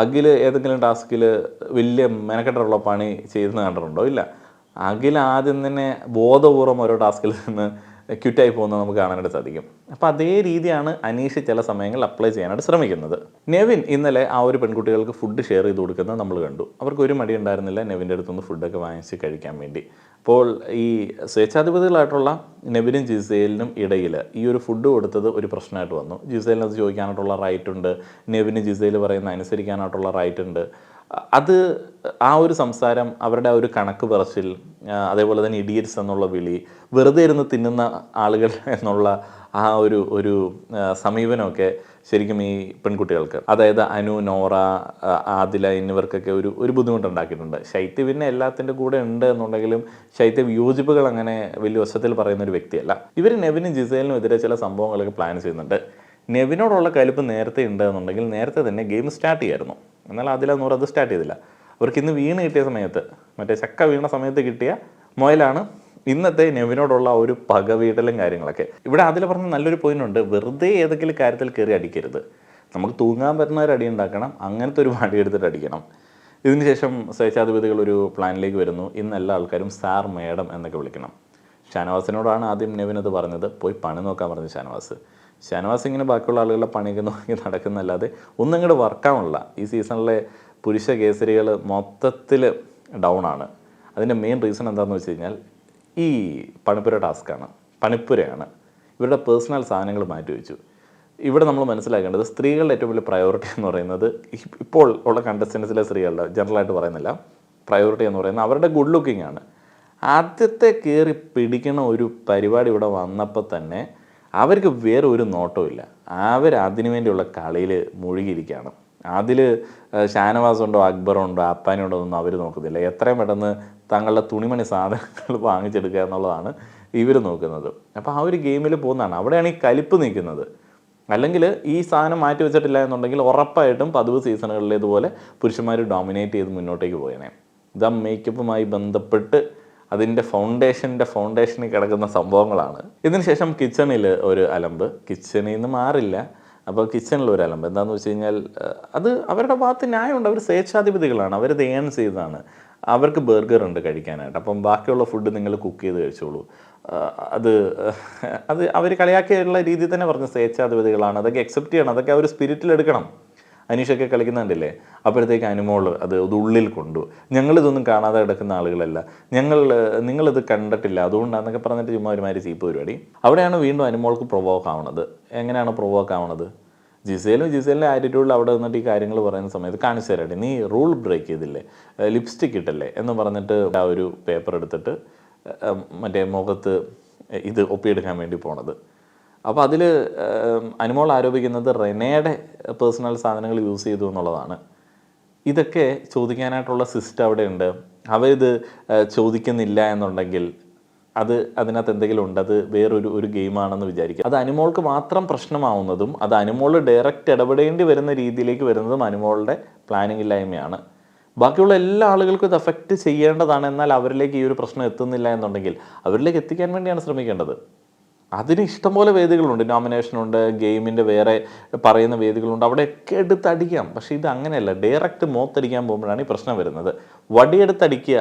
അഖിൽ ഏതെങ്കിലും ടാസ്കിൽ വലിയ മെനക്കെട്ടുള്ള പണി ചെയ്യുന്നത് കണ്ടിട്ടുണ്ടോ? ഇല്ല. അഖിൽ ആദ്യം തന്നെ ബോധപൂർവ്വം ഓരോ ടാസ്കിൽ നിന്ന് ക്വിറ്റായി പോകുന്നത് നമുക്ക് കാണാനായിട്ട് സാധിക്കും. അപ്പോൾ അതേ രീതിയാണ് അനീഷ് ചില സമയങ്ങളിൽ അപ്ലൈ ചെയ്യാനായിട്ട് ശ്രമിക്കുന്നത്. നെവിൻ ഇന്നലെ ആ ഒരു പെൺകുട്ടികൾക്ക് ഫുഡ് ഷെയർ ചെയ്ത് കൊടുക്കുന്നത് നമ്മൾ കണ്ടു. അവർക്ക് ഒരു മടി ഉണ്ടായിരുന്നില്ല നെവിൻ്റെ അടുത്തുനിന്ന് ഫുഡൊക്കെ വാങ്ങിച്ച് കഴിക്കാൻ വേണ്ടി. അപ്പോൾ ഈ സ്വേച്ഛാധിപതികളായിട്ടുള്ള നെവിനും ജിസേലിനും ഇടയിൽ ഈ ഒരു ഫുഡ് കൊടുത്തത് ഒരു പ്രശ്നമായിട്ട് വന്നു. ജിസേലിന് അത് ചോദിക്കാനായിട്ടുള്ള റൈറ്റ് ഉണ്ട്, നെവിന് ജിസേൽ പറയുന്ന അനുസരിക്കാനായിട്ടുള്ള റൈറ്റ് ഉണ്ട്. അത് ആ ഒരു സംസാരം, അവരുടെ ആ ഒരു കണക്ക് പറച്ചിൽ, അതേപോലെ തന്നെ ഇഡിയറ്റ്സ് എന്നുള്ള വിളി, വെറുതെ ഇരുന്ന് തിന്നുന്ന ആളുകൾ എന്നുള്ള ആ ഒരു സമീപനമൊക്കെ ശരിക്കും ഈ പെൺകുട്ടികൾക്ക്, അതായത് അനു, നോറ, ആദില എന്നിവർക്കൊക്കെ ഒരു ബുദ്ധിമുട്ടുണ്ടാക്കിയിട്ടുണ്ട്. ശൈത്യ പിന്നെ എല്ലാത്തിൻ്റെ കൂടെ ഉണ്ട് എന്നുണ്ടെങ്കിലും ശൈത്യ വിയോജിപ്പുകൾ അങ്ങനെ വലിയ വശത്തിൽ പറയുന്ന ഒരു വ്യക്തിയല്ല. ഇവർ നെവിനും ജിസേലിനും എതിരെ ചില സംഭവങ്ങളൊക്കെ പ്ലാൻ ചെയ്യുന്നുണ്ട്. നെവിനോടുള്ള കലിപ്പ് നേരത്തെ ഉണ്ട് എന്നുണ്ടെങ്കിൽ നേരത്തെ തന്നെ ഗെയിം സ്റ്റാർട്ട് ചെയ്യായിരുന്നു. എന്നാൽ അതില നൂറ് അത് സ്റ്റാർട്ട് ചെയ്തില്ല. അവർക്ക് ഇന്ന് വീണ് കിട്ടിയ സമയത്ത്, മറ്റേ ചക്ക വീണ സമയത്ത് കിട്ടിയ മുയലാണ് ഇന്നത്തെ നെവിനോടുള്ള ഒരു പകവീടലും കാര്യങ്ങളൊക്കെ. ഇവിടെ അതിൽ പറഞ്ഞ നല്ലൊരു പോയിന്റ് ഉണ്ട്, വെറുതെ ഏതെങ്കിലും കാര്യത്തിൽ കയറി അടിക്കരുത്. നമുക്ക് തൂങ്ങാൻ പറ്റുന്ന ഒരു അടി ഉണ്ടാക്കണം, അങ്ങനത്തെ ഒരു വടി എടുത്തിട്ട് അടിക്കണം. ഇതിനുശേഷം സ്വേച്ഛാധിപതികൾ ഒരു പ്ലാനിലേക്ക് വരുന്നു. ഇന്ന് എല്ലാ ആൾക്കാരും സാർ, മേഡം എന്നൊക്കെ വിളിക്കണം. ഷാനവാസിനോടാണ് ആദ്യം നെവിൻ അത് പറഞ്ഞത്. പോയി പണി നോക്കാൻ പറഞ്ഞു ഷാനവാസ് ഇങ്ങനെ ബാക്കിയുള്ള ആളുകളുടെ പണിയൊക്കെ നോക്കി നടക്കുന്നല്ലാതെ ഒന്നും ഇങ്ങോട്ട് വർക്കാവുന്നില്ല. ഈ സീസണിലെ പുരുഷ കേസരികൾ മൊത്തത്തിൽ ഡൗൺ ആണ്. അതിൻ്റെ മെയിൻ റീസൺ എന്താണെന്ന് വെച്ച് കഴിഞ്ഞാൽ ഈ പണിപ്പുര ടാസ്ക്കാണ്, പണിപ്പുരയാണ്. ഇവരുടെ പേഴ്സണൽ സാധനങ്ങൾ മാറ്റിവെച്ചു. ഇവിടെ നമ്മൾ മനസ്സിലാക്കേണ്ടത് സ്ത്രീകളുടെ ഏറ്റവും വലിയ പ്രയോറിറ്റി എന്ന് പറയുന്നത്, ഇപ്പോൾ ഉള്ള കണ്ടസ്റ്റൻസിലെ സ്ത്രീകളുടെ ജനറലായിട്ട് പറയുന്നില്ല, പ്രയോറിറ്റി എന്ന് പറയുന്നത് അവരുടെ ഗുഡ് ലുക്കിംഗ് ആണ്. ആദ്യത്തെ കയറി പിടിക്കണ ഒരു പരിപാടി ഇവിടെ വന്നപ്പോൾ തന്നെ അവർക്ക് വേറെ ഒരു നോട്ടവും ഇല്ല. അതിനു വേണ്ടിയുള്ള കളിയിൽ മുഴുകിയിരിക്കുകയാണ്. അതിൽ ഷാനവാസുണ്ടോ, അക്ബറുണ്ടോ, അപ്പാനുണ്ടോ ഒന്നും അവർ നോക്കുന്നില്ല. എത്രയും പെട്ടെന്ന് തങ്ങളുടെ തുണിമണി സാധനങ്ങൾ വാങ്ങിച്ചെടുക്കുക എന്നുള്ളതാണ് ഇവർ നോക്കുന്നത്. അപ്പോൾ ആ ഒരു ഗെയിമിൽ പോകുന്നതാണ്. അവിടെയാണ് ഈ കലിപ്പ് നിൽക്കുന്നത്. അല്ലെങ്കിൽ ഈ സാധനം മാറ്റി വെച്ചിട്ടില്ല എന്നുണ്ടെങ്കിൽ ഉറപ്പായിട്ടും പതിവ് സീസണുകളിലേതുപോലെ പുരുഷന്മാർ ഡോമിനേറ്റ് ചെയ്ത് മുന്നോട്ടേക്ക് പോയേനെ. ഇതാ മേക്കപ്പുമായി ബന്ധപ്പെട്ട് അതിൻ്റെ ഫൗണ്ടേഷനിൽ കിടക്കുന്ന സംഭവങ്ങളാണ്. ഇതിനുശേഷം കിച്ചണിൽ ഒരു അലമ്പ്, കിച്ചണിൽ നിന്ന് മാറില്ല. അപ്പോൾ കിച്ചണിൽ ഒരു അലമ്പ് എന്താണെന്ന് വെച്ച് കഴിഞ്ഞാൽ, അത് അവരുടെ ഭാഗത്ത് ന്യായമുണ്ട്. അവർ സ്വേച്ഛാധിപതികളാണ്, അവരത് ഏൺ ചെയ്തതാണ്. അവർക്ക് ബർഗർ ഉണ്ട് കഴിക്കാനായിട്ട്. അപ്പം ബാക്കിയുള്ള ഫുഡ് നിങ്ങൾ കുക്ക് ചെയ്ത് കഴിച്ചോളൂ. അത് അവർ കളിയാക്കിയുള്ള രീതിയിൽ തന്നെ പറഞ്ഞു സ്വേച്ഛാധിപതികളാണ്, അതൊക്കെ അക്സെപ്റ്റ് ചെയ്യണം, അതൊക്കെ അവർ സ്പിരിറ്റിലെടുക്കണം. അനീഷൊക്കെ കളിക്കുന്നുണ്ടല്ലേ, അപ്പോഴത്തേക്ക് അനുമോൾ അത് ഉള്ളിൽ കൊണ്ടു, ഞങ്ങളിതൊന്നും കാണാതെ കിടക്കുന്ന ആളുകളല്ല, നിങ്ങളിത് കണ്ടിട്ടില്ല, അതുകൊണ്ടാണെന്നൊക്കെ പറഞ്ഞിട്ട് ചുമ്മാ ഒരുമാതിരി ചീപ്പ് പരിപാടി. അവിടെയാണ് വീണ്ടും അനുമോൾക്ക് പ്രൊവോക്ക് ആവണത്. എങ്ങനെയാണ് പ്രൊവോക്ക് ആവണത്? ജിസേലിൻ്റെ ആറ്റിറ്റ്യൂഡിൽ അവിടെ നിന്നിട്ട് ഈ കാര്യങ്ങൾ പറയുന്ന സമയത്ത് കാണിച്ചു തരട്ടെ, നീ റൂൾ ബ്രേക്ക് ചെയ്തില്ലേ, ലിപ്സ്റ്റിക് ഇട്ടല്ലേ എന്ന് പറഞ്ഞിട്ട് ആ ഒരു പേപ്പർ എടുത്തിട്ട് മറ്റേ മുഖത്ത് ഇത് ഒപ്പിയെടുക്കാൻ വേണ്ടി പോണത്. അപ്പോൾ അതിൽ അനുമോൾ ആരോപിക്കുന്നത് റെനയുടെ പേഴ്സണൽ സാധനങ്ങൾ യൂസ് ചെയ്തു എന്നുള്ളതാണ്. ഇതൊക്കെ ചോദിക്കാനായിട്ടുള്ള സിസ്റ്റം അവിടെ ഉണ്ട്. അവരിത് ചോദിക്കുന്നില്ല എന്നുണ്ടെങ്കിൽ അതിനകത്ത് എന്തെങ്കിലും ഉണ്ട്, അത് വേറൊരു ഗെയിമാണെന്ന് വിചാരിക്കുക. അത് അനുമോൾക്ക് മാത്രം പ്രശ്നമാവുന്നതും അത് അനുമോൾ ഡയറക്റ്റ് ഇടപെടേണ്ടി വരുന്ന രീതിയിലേക്ക് വരുന്നതും അനുമോളുടെ പ്ലാനിങ് ഇല്ലായ്മയാണ്. ബാക്കിയുള്ള എല്ലാ ആളുകൾക്കും ഇത് എഫക്റ്റ് ചെയ്യേണ്ടതാണ്. എന്നാൽ അവരിലേക്ക് ഈ ഒരു പ്രശ്നം എത്തുന്നില്ല എന്നുണ്ടെങ്കിൽ അവരിലേക്ക് എത്തിക്കാൻ വേണ്ടിയാണ് ശ്രമിക്കേണ്ടത്. അതിന് ഇഷ്ടംപോലെ വേദികളുണ്ട്, നോമിനേഷനുണ്ട്, ഗെയിമിൻ്റെ വേറെ പറയുന്ന വേദികളുണ്ട്, അവിടെയൊക്കെ എടുത്തടിക്കാം. പക്ഷേ ഇത് അങ്ങനെയല്ല, ഡയറക്റ്റ് മോത്തടിക്കാൻ പോകുമ്പോഴാണ് ഈ പ്രശ്നം വരുന്നത്. വടിയെടുത്തടിക്കുക,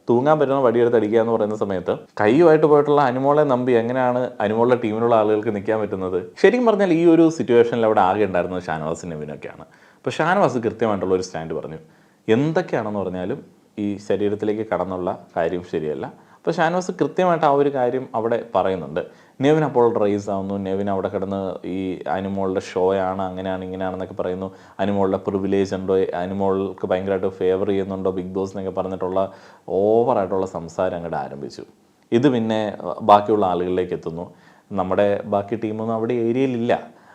തൂങ്ങാൻ പറ്റുന്ന വടിയെടുത്തടിക്കുക എന്ന് പറയുന്ന സമയത്ത് കൈയുമായിട്ട് പോയിട്ടുള്ള അനുമോളെ നമ്പി എങ്ങനെയാണ് അനുമോളുടെ ടീമിലുള്ള ആളുകൾക്ക് നിൽക്കാൻ പറ്റുന്നത്? ശരിക്കും പറഞ്ഞാൽ ഈ ഒരു സിറ്റുവേഷനിൽ അവിടെ ആകെ ഉണ്ടായിരുന്നത് ഷാനവാസും നെവിനൊക്കെയാണ്. അപ്പോൾ ഷാനവാസ് കൃത്യമായിട്ടുള്ള ഒരു സ്റ്റാൻഡ് പറഞ്ഞു. എന്തൊക്കെയാണെന്ന് പറഞ്ഞാലും ഈ ശരീരത്തിലേക്ക് കടന്നുള്ള കാര്യം ശരിയല്ല. അപ്പോൾ ഷാനവാസ് കൃത്യമായിട്ട് ആ ഒരു കാര്യം അവിടെ പറയുന്നുണ്ട്. നെവിൻ അപ്പോൾ റൈസ് ആവുന്നു, നെവിൻ അവിടെ കിടന്ന് ഈ അനുമോളുടെ ഷോയാണ്, അങ്ങനെയാണ് ഇങ്ങനെയാണെന്നൊക്കെ പറയുന്നു, അനുമോളുടെ പ്രിവിലേജ് ഉണ്ടോ, അനുമോൾക്ക് ഭയങ്കരമായിട്ട് ഫേവർ ചെയ്യുന്നുണ്ടോ ബിഗ് ബോസ് എന്നൊക്കെ പറഞ്ഞിട്ടുള്ള ഓവറായിട്ടുള്ള സംസാരം അങ്ങോട്ട് ആരംഭിച്ചു. ഇത് പിന്നെ ബാക്കിയുള്ള ആളുകളിലേക്ക് എത്തുന്നു. നമ്മുടെ ബാക്കി ടീമൊന്നും അവിടെ ഏരിയയിലില്ല.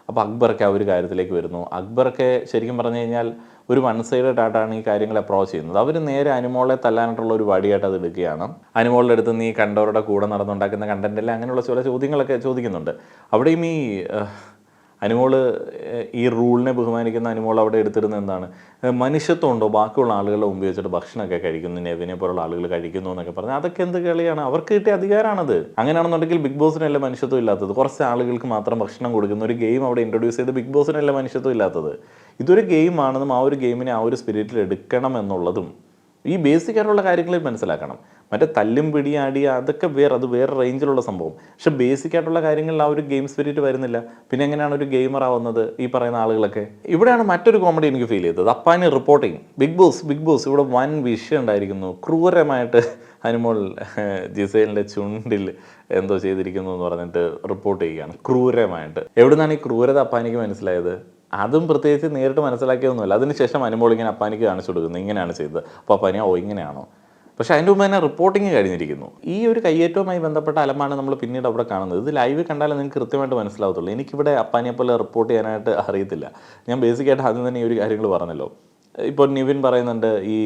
അപ്പോൾ അക്ബറൊക്കെ ആ ഒരു കാര്യത്തിലേക്ക് വരുന്നു. അക്ബറൊക്കെ ശരിക്കും പറഞ്ഞു കഴിഞ്ഞാൽ ഒരു വൺ സൈഡഡ് ആയിട്ടാണ് ഈ കാര്യങ്ങൾ അപ്രോച്ച് ചെയ്യുന്നത്. അവർ നേരെ അനുമോളെ തല്ലാനായിട്ടുള്ള ഒരു വടിയായിട്ട് അത് എടുക്കുകയാണ്. അനുമോളുടെ അടുത്ത് നീ കണ്ടവരുടെ കൂടെ നടന്നുണ്ടാക്കുന്ന കണ്ടൻറ്റല്ലേ, അങ്ങനെയുള്ള ചില ചോദ്യങ്ങളൊക്കെ ചോദിക്കുന്നുണ്ട്. അവിടെയും ഈ അനുമോള് ഈ റൂളിനെ ബഹുമാനിക്കുന്ന അനുമോൾ അവിടെ എടുത്തിരുന്നത് എന്താണ്, മനുഷ്യത്വം ഉണ്ടോ, ബാക്കിയുള്ള ആളുകളുടെ മുമ്പ് വെച്ചിട്ട് ഭക്ഷണമൊക്കെ കഴിക്കുന്നു, നെവിനെ പോലുള്ള ആളുകൾ കഴിക്കുന്നു എന്നൊക്കെ പറഞ്ഞാൽ അതൊക്കെ എന്ത് കളിയാണ്? അവർക്ക് കിട്ടിയ അധികാരമാണത്. അങ്ങനെയാണെന്നുണ്ടെങ്കിൽ ബിഗ് ബോസിനല്ല മനുഷ്യത്വം ഇല്ലാത്തത്, കുറച്ച് ആളുകൾക്ക് മാത്രം ഭക്ഷണം കൊടുക്കുന്ന ഒരു ഗെയിം അവിടെ ഇൻട്രൊഡ്യൂസ് ചെയ്ത് ബിഗ് ബോസിനല്ല മനുഷ്യത്വം ഇല്ലാത്തത്. ഇതൊരു ഗെയിമാണെന്നും ആ ഒരു ഗെയിമിനെ ആ ഒരു സ്പിരിറ്റിൽ എടുക്കണം എന്നുള്ളതും ഈ ബേസിക് ആയിട്ടുള്ള കാര്യങ്ങളിൽ മനസ്സിലാക്കണം. മറ്റേ തല്ലും പിടിയാടി അതൊക്കെ അത് വേറെ റേഞ്ചിലുള്ള സംഭവം. പക്ഷെ ബേസിക് ആയിട്ടുള്ള കാര്യങ്ങളിൽ ആ ഒരു ഗെയിം സ്പിരിറ്റ് വരുന്നില്ല. പിന്നെ എങ്ങനെയാണ് ഒരു ഗെയിമർ ആവുന്നത് ഈ പറയുന്ന ആളുകളൊക്കെ? ഇവിടെയാണ് മറ്റൊരു കോമഡി എനിക്ക് ഫീൽ ചെയ്തത്. അപ്പാനി റിപ്പോർട്ടിങ്, ബിഗ് ബോസ് ഇവിടെ വൻ വിഷയം ഉണ്ടായിരിക്കുന്നു. ക്രൂരമായിട്ട് അനുമോൾ ജിസേലിൻ്റെ ചുണ്ടിൽ എന്തോ ചെയ്തിരിക്കുന്നു എന്ന് പറഞ്ഞിട്ട് റിപ്പോർട്ട് ചെയ്യുകയാണ് ക്രൂരമായിട്ട്. എവിടുന്നാണ് ഈ ക്രൂരത അപ്പാനിക്ക് മനസ്സിലായത്? അതും പ്രത്യേകിച്ച് നേരിട്ട് മനസ്സിലാക്കിയൊന്നുമില്ല. അതിനുശേഷം അനുമോൾ ഇങ്ങനെ അപ്പാനിക്ക് കാണിച്ചു കൊടുക്കുന്നു, ഇങ്ങനെയാണ് ചെയ്തത്. അപ്പോൾ അപ്പാനി ഇങ്ങനെയാണോ? പക്ഷേ അതിൻ്റെ മുമ്പ് തന്നെ റിപ്പോർട്ടിങ് കഴിഞ്ഞിരിക്കുന്നു. ഈ ഒരു കയ്യേറ്റവുമായി ബന്ധപ്പെട്ട അലമാണ് നമ്മൾ പിന്നീട് അവിടെ കാണുന്നത്. ഇത് ലൈവ് കണ്ടാലേ നിങ്ങൾക്ക് കൃത്യമായിട്ട് മനസ്സിലാവത്തുള്ളൂ. എനിക്കിവിടെ അപ്പാനിയെ പോലെ റിപ്പോർട്ട് ചെയ്യാനായിട്ട് അറിയത്തില്ല. ഞാൻ ബേസിക്കായിട്ട് ആദ്യം തന്നെ ഈ ഒരു കാര്യങ്ങൾ പറഞ്ഞല്ലോ. ഇപ്പോൾ നിവിൻ പറയുന്നുണ്ട് ഈ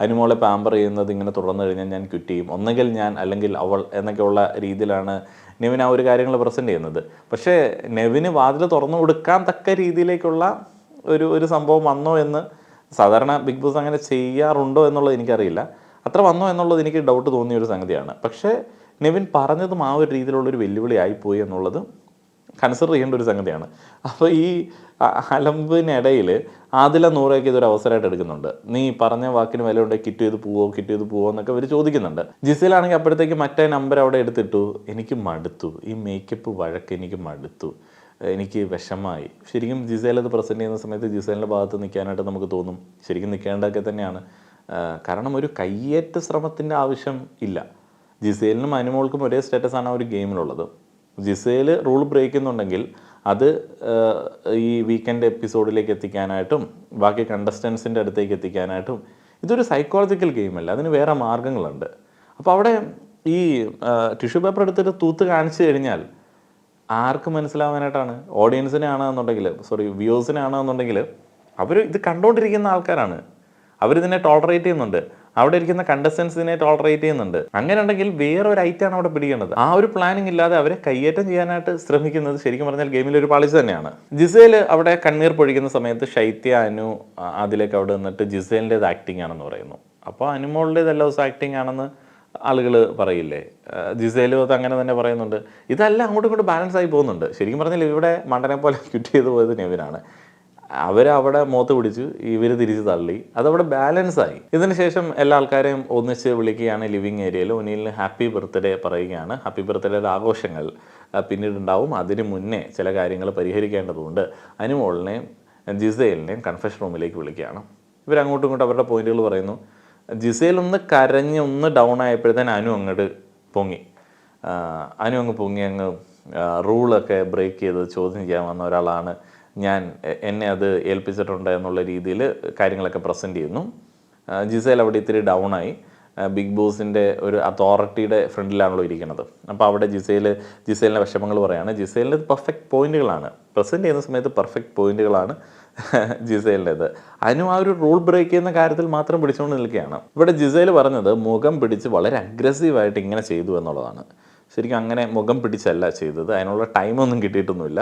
അനുമോളെ പാമ്പർ ചെയ്യുന്നത് ഇങ്ങനെ തുടർന്നു കഴിഞ്ഞാൽ ഞാൻ ക്വിറ്റ് ചെയ്യും, ഒന്നെങ്കിൽ ഞാൻ അല്ലെങ്കിൽ അവൾ എന്നൊക്കെയുള്ള രീതിയിലാണ് നെവിൻ ആ ഒരു കാര്യങ്ങൾ പ്രസൻറ്റ് ചെയ്യുന്നത്. പക്ഷേ നെവിന് വാതിൽ തുറന്നു കൊടുക്കാൻ തക്ക രീതിയിലേക്കുള്ള ഒരു സംഭവം വന്നോ എന്ന്, സാധാരണ ബിഗ് ബോസ് അങ്ങനെ ചെയ്യാറുണ്ടോ എന്നുള്ളത് എനിക്കറിയില്ല, അത്ര വന്നോ എന്നുള്ളത് എനിക്ക് ഡൗട്ട് തോന്നിയൊരു സംഗതിയാണ്. പക്ഷേ നെവിൻ പറഞ്ഞതും ആ ഒരു രീതിയിലുള്ളൊരു വെല്ലുവിളി ആയിപ്പോയി എന്നുള്ളത് കൺസിഡർ ചെയ്യേണ്ട ഒരു സംഗതിയാണ്. അപ്പോൾ ഈ അലമ്പിനിടയിൽ ആദില നൂറേക്ക് ഇതൊരു അവസരമായിട്ട് എടുക്കുന്നുണ്ട്. നീ പറഞ്ഞ വാക്കിന് വില ഉണ്ടെങ്കിൽ കിറ്റ് ചെയ്ത് പോവോ എന്നൊക്കെ അവർ ചോദിക്കുന്നുണ്ട്. ജിസേലാണെങ്കിൽ അപ്പോഴത്തേക്ക് മറ്റേ നമ്പർ അവിടെ എടുത്തിട്ടു. എനിക്ക് മടുത്തു, ഈ മേക്കപ്പ് വഴക്ക് എനിക്ക് മടുത്തു, എനിക്ക് വിഷമമായി. ശരിക്കും ജിസേൽ അത് പ്രസൻറ്റ് ചെയ്യുന്ന സമയത്ത് ജിസേലിൻ്റെ ഭാഗത്ത് നിൽക്കാനായിട്ട് നമുക്ക് തോന്നും. ശരിക്കും നിൽക്കേണ്ടതൊക്കെ തന്നെയാണ്. കാരണം ഒരു കയ്യേറ്റ ശ്രമത്തിൻ്റെ ആവശ്യം ഇല്ല. ജിസേലിനും അനുമോൾക്കും ഒരേ സ്റ്റാറ്റസാണ് ആ ഒരു ഗെയിമിലുള്ളത്. ജിസേൽ റൂൾ ബ്രേക്ക് ചെയ്യുന്നുണ്ടെങ്കിൽ അത് ഈ വീക്കെൻഡ് എപ്പിസോഡിലേക്ക് എത്തിക്കാനായിട്ടും ബാക്കി കണ്ടസ്റ്റൻസിൻ്റെ അടുത്തേക്ക് എത്തിക്കാനായിട്ടും ഇതൊരു സൈക്കോളജിക്കൽ ഗെയിമല്ല, അതിന് വേറെ മാർഗ്ഗങ്ങളുണ്ട്. അപ്പോൾ അവിടെ ഈ ടിഷ്യൂ പേപ്പർ എടുത്തിട്ട് തൂത്ത് കാണിച്ചു കഴിഞ്ഞാൽ ആർക്ക് മനസ്സിലാവാനായിട്ടാണ്? ഓഡിയൻസിനാണെന്നുണ്ടെങ്കിൽ വ്യൂവേഴ്സിനാണെന്നുണ്ടെങ്കിൽ അവർ ഇത് കണ്ടുകൊണ്ടിരിക്കുന്ന ആൾക്കാരാണ്, അവരിതിനെ ടോളറേറ്റ് ചെയ്യുന്നുണ്ട്, അവിടെ ഇരിക്കുന്ന കണ്ടസ്റ്റൻസിനെ ടോളറേറ്റ് ചെയ്യുന്നുണ്ട്. അങ്ങനെ ഉണ്ടെങ്കിൽ വേറൊരു ഐറ്റാണ് അവിടെ പിടിക്കേണ്ടത്. ആ ഒരു പ്ലാനിങ് ഇല്ലാതെ അവരെ കയ്യേറ്റം ചെയ്യാനായിട്ട് ശ്രമിക്കുന്നത് ശരിക്കും പറഞ്ഞാൽ ഗെയിമിലൊരു പാളിച്ച തന്നെയാണ്. ജിസേൽ അവിടെ കണ്ണീർ പൊഴിക്കുന്ന സമയത്ത് ശൈത്യ അനു അതിലേക്ക് അവിടെ നിന്നിട്ട് ജിസേലിൻ്റെത് ആക്ടിങ് ആണെന്ന് പറയുന്നു. അപ്പോൾ അനുമോളുടേത് എല്ലാ ദിവസവും ആക്ടിങ് ആണെന്ന് ആളുകൾ പറയില്ലേ? ജിസേലും അത് അങ്ങനെ തന്നെ പറയുന്നുണ്ട്. ഇതെല്ലാം അങ്ങോട്ടും ഇങ്ങോട്ടും ബാലൻസ് ആയി പോകുന്നുണ്ട്. ശരിക്കും പറഞ്ഞാൽ ഇവിടെ മണ്ടനെ പോലെ ക്വിറ്റ് ചെയ്ത് പോയത് നെവിനാണ്. അവരവിടെ മുഖത്ത് പിടിച്ചു, ഇവർ തിരിച്ച് തള്ളി, അതവിടെ ബാലൻസായി. ഇതിന് ശേഷം എല്ലാ ആൾക്കാരെയും ഒന്നിച്ച് വിളിക്കുകയാണ് ലിവിങ് ഏരിയയിൽ. ഒനിലിന് ഹാപ്പി ബർത്ത്ഡേ പറയുകയാണ്. ഹാപ്പി ബർത്ത്ഡേയുടെ ആഘോഷങ്ങൾ പിന്നീടുണ്ടാവും. അതിന് മുന്നേ ചില കാര്യങ്ങൾ പരിഹരിക്കേണ്ടതുണ്ട്. അനുമോളിനെയും ജിസേലിനെയും കൺഫെഷൻ റൂമിലേക്ക് വിളിക്കുകയാണ്. ഇവരങ്ങോട്ടും ഇങ്ങോട്ടും അവരുടെ പോയിന്റുകൾ പറയുന്നു. ജിസേൽ ഒന്ന് കരഞ്ഞ് ഒന്ന് ഡൗൺ ആയപ്പോഴത്തേന് അനു അങ്ങോട്ട് പൊങ്ങി. അനു അങ്ങ് പൊങ്ങി അങ്ങ് റൂളൊക്കെ ബ്രേക്ക് ചെയ്ത് ചോദ്യം ചെയ്യാൻ വന്ന ഒരാളാണ് ഞാൻ, എന്നെ അത് ഏൽപ്പിച്ചിട്ടുണ്ട് എന്നുള്ള രീതിയിൽ കാര്യങ്ങളൊക്കെ പ്രസൻറ്റ് ചെയ്യുന്നു. ജിസേൽ അവിടെ ഇത്തിരി ഡൗണായി. ബിഗ് ബോസിൻ്റെ ഒരു അതോറിറ്റിയുടെ ഫ്രണ്ടിലാണല്ലോ ഇരിക്കുന്നത്. അപ്പോൾ അവിടെ ജിസേലിൻ്റെ വിഷമങ്ങൾ പറയുകയാണ്. ജിസേലിൻ്റെ പെർഫെക്റ്റ് പോയിന്റുകളാണ് പ്രസൻറ്റ് ചെയ്യുന്ന സമയത്ത്, പെർഫെക്റ്റ് പോയിന്റുകളാണ് ജിസേലിൻ്റേത്. അനു ആ ഒരു റൂൾ ബ്രേക്ക് ചെയ്യുന്ന കാര്യത്തിൽ മാത്രം പിടിച്ചുകൊണ്ട് നിൽക്കുകയാണ്. ഇവിടെ ജിസേൽ പറഞ്ഞത് മുഖം പിടിച്ച് വളരെ അഗ്രസീവായിട്ട് ഇങ്ങനെ ചെയ്തു എന്നുള്ളതാണ്. ശരിക്കും അങ്ങനെ മുഖം പിടിച്ചല്ല ചെയ്തത്, അതിനുള്ള ടൈമൊന്നും കിട്ടിയിട്ടൊന്നുമില്ല.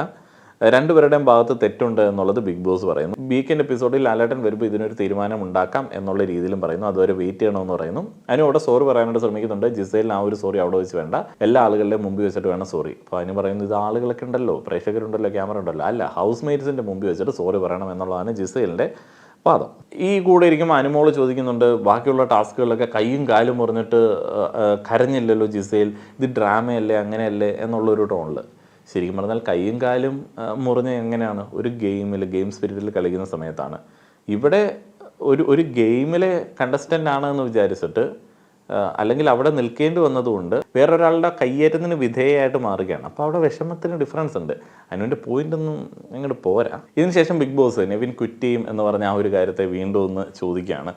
രണ്ടുപേരുടെയും ഭാഗത്ത് തെറ്റുണ്ട് എന്നുള്ളത് ബിഗ് ബോസ് പറയുന്നു. വീക്കെൻഡ് എപ്പിസോഡിൽ ലാലേട്ടൻ വരുമ്പോൾ ഇതിനൊരു തീരുമാനം ഉണ്ടാക്കാം എന്നുള്ള രീതിയിലും പറയുന്നു. അതുവരെ വെയിറ്റ് ചെയ്യണമെന്ന് പറയുന്നു. അതിന് അവിടെ സോറി പറയാനായിട്ട് ശ്രമിക്കുന്നുണ്ട്. ജിസേലിന് ആ ഒരു സോറി അവിടെ വെച്ച് വേണ്ട, എല്ലാ ആളുകളുടെയും മുമ്പിൽ വെച്ചിട്ട് വേണം സോറി. അപ്പോൾ അതിന് പറയുന്നത് ഇത് ആളുകളൊക്കെ ഉണ്ടല്ലോ, പ്രേക്ഷകരുണ്ടല്ലോ, ക്യാമറ ഉണ്ടല്ലോ, അല്ല ഹൗസ് മേറ്റ്സിൻ്റെ മുമ്പിൽ വെച്ചിട്ട് സോറി പറയണം എന്നുള്ളതാണ് ജിസേലിൻ്റെ വാദം. ഈ കൂടെ ഇരിക്കുമ്പോൾ അനുമോള് ചോദിക്കുന്നുണ്ട്, ബാക്കിയുള്ള ടാസ്കുകളിലൊക്കെ കൈയും കാലും മുറിഞ്ഞിട്ട് കരഞ്ഞില്ലല്ലോ ജിസേൽ, ഇത് ഡ്രാമയല്ലേ അങ്ങനെയല്ലേ എന്നുള്ളൊരു ടോണിൽ. ശരിക്കും പറഞ്ഞാൽ കൈയും കാലും മുറിഞ്ഞ് എങ്ങനെയാണ് ഒരു ഗെയിം സ്പിരിറ്റിൽ കളിക്കുന്ന സമയത്താണ്. ഇവിടെ ഒരു ഗെയിമിലെ കണ്ടസ്റ്റൻ്റ് ആണെന്ന് വിചാരിച്ചിട്ട് അല്ലെങ്കിൽ അവിടെ നിൽക്കേണ്ടി വന്നതുകൊണ്ട് വേറൊരാളുടെ കയ്യേറ്റത്തിന് വിധേയമായിട്ട് മാറുകയാണ്. അപ്പോൾ അവിടെ വിഷമത്തിന് ഡിഫറൻസ് ഉണ്ട്. അതിനുവേണ്ടി പോയിൻ്റൊന്നും അങ്ങോട്ട് പോരാ. ഇതിനുശേഷം ബിഗ് ബോസ് നെവിൻ ക്വിറ്റ് ചെയ്യും എന്ന് പറഞ്ഞ ആ ഒരു കാര്യത്തെ വീണ്ടും ഒന്ന് ചോദിക്കുകയാണ്.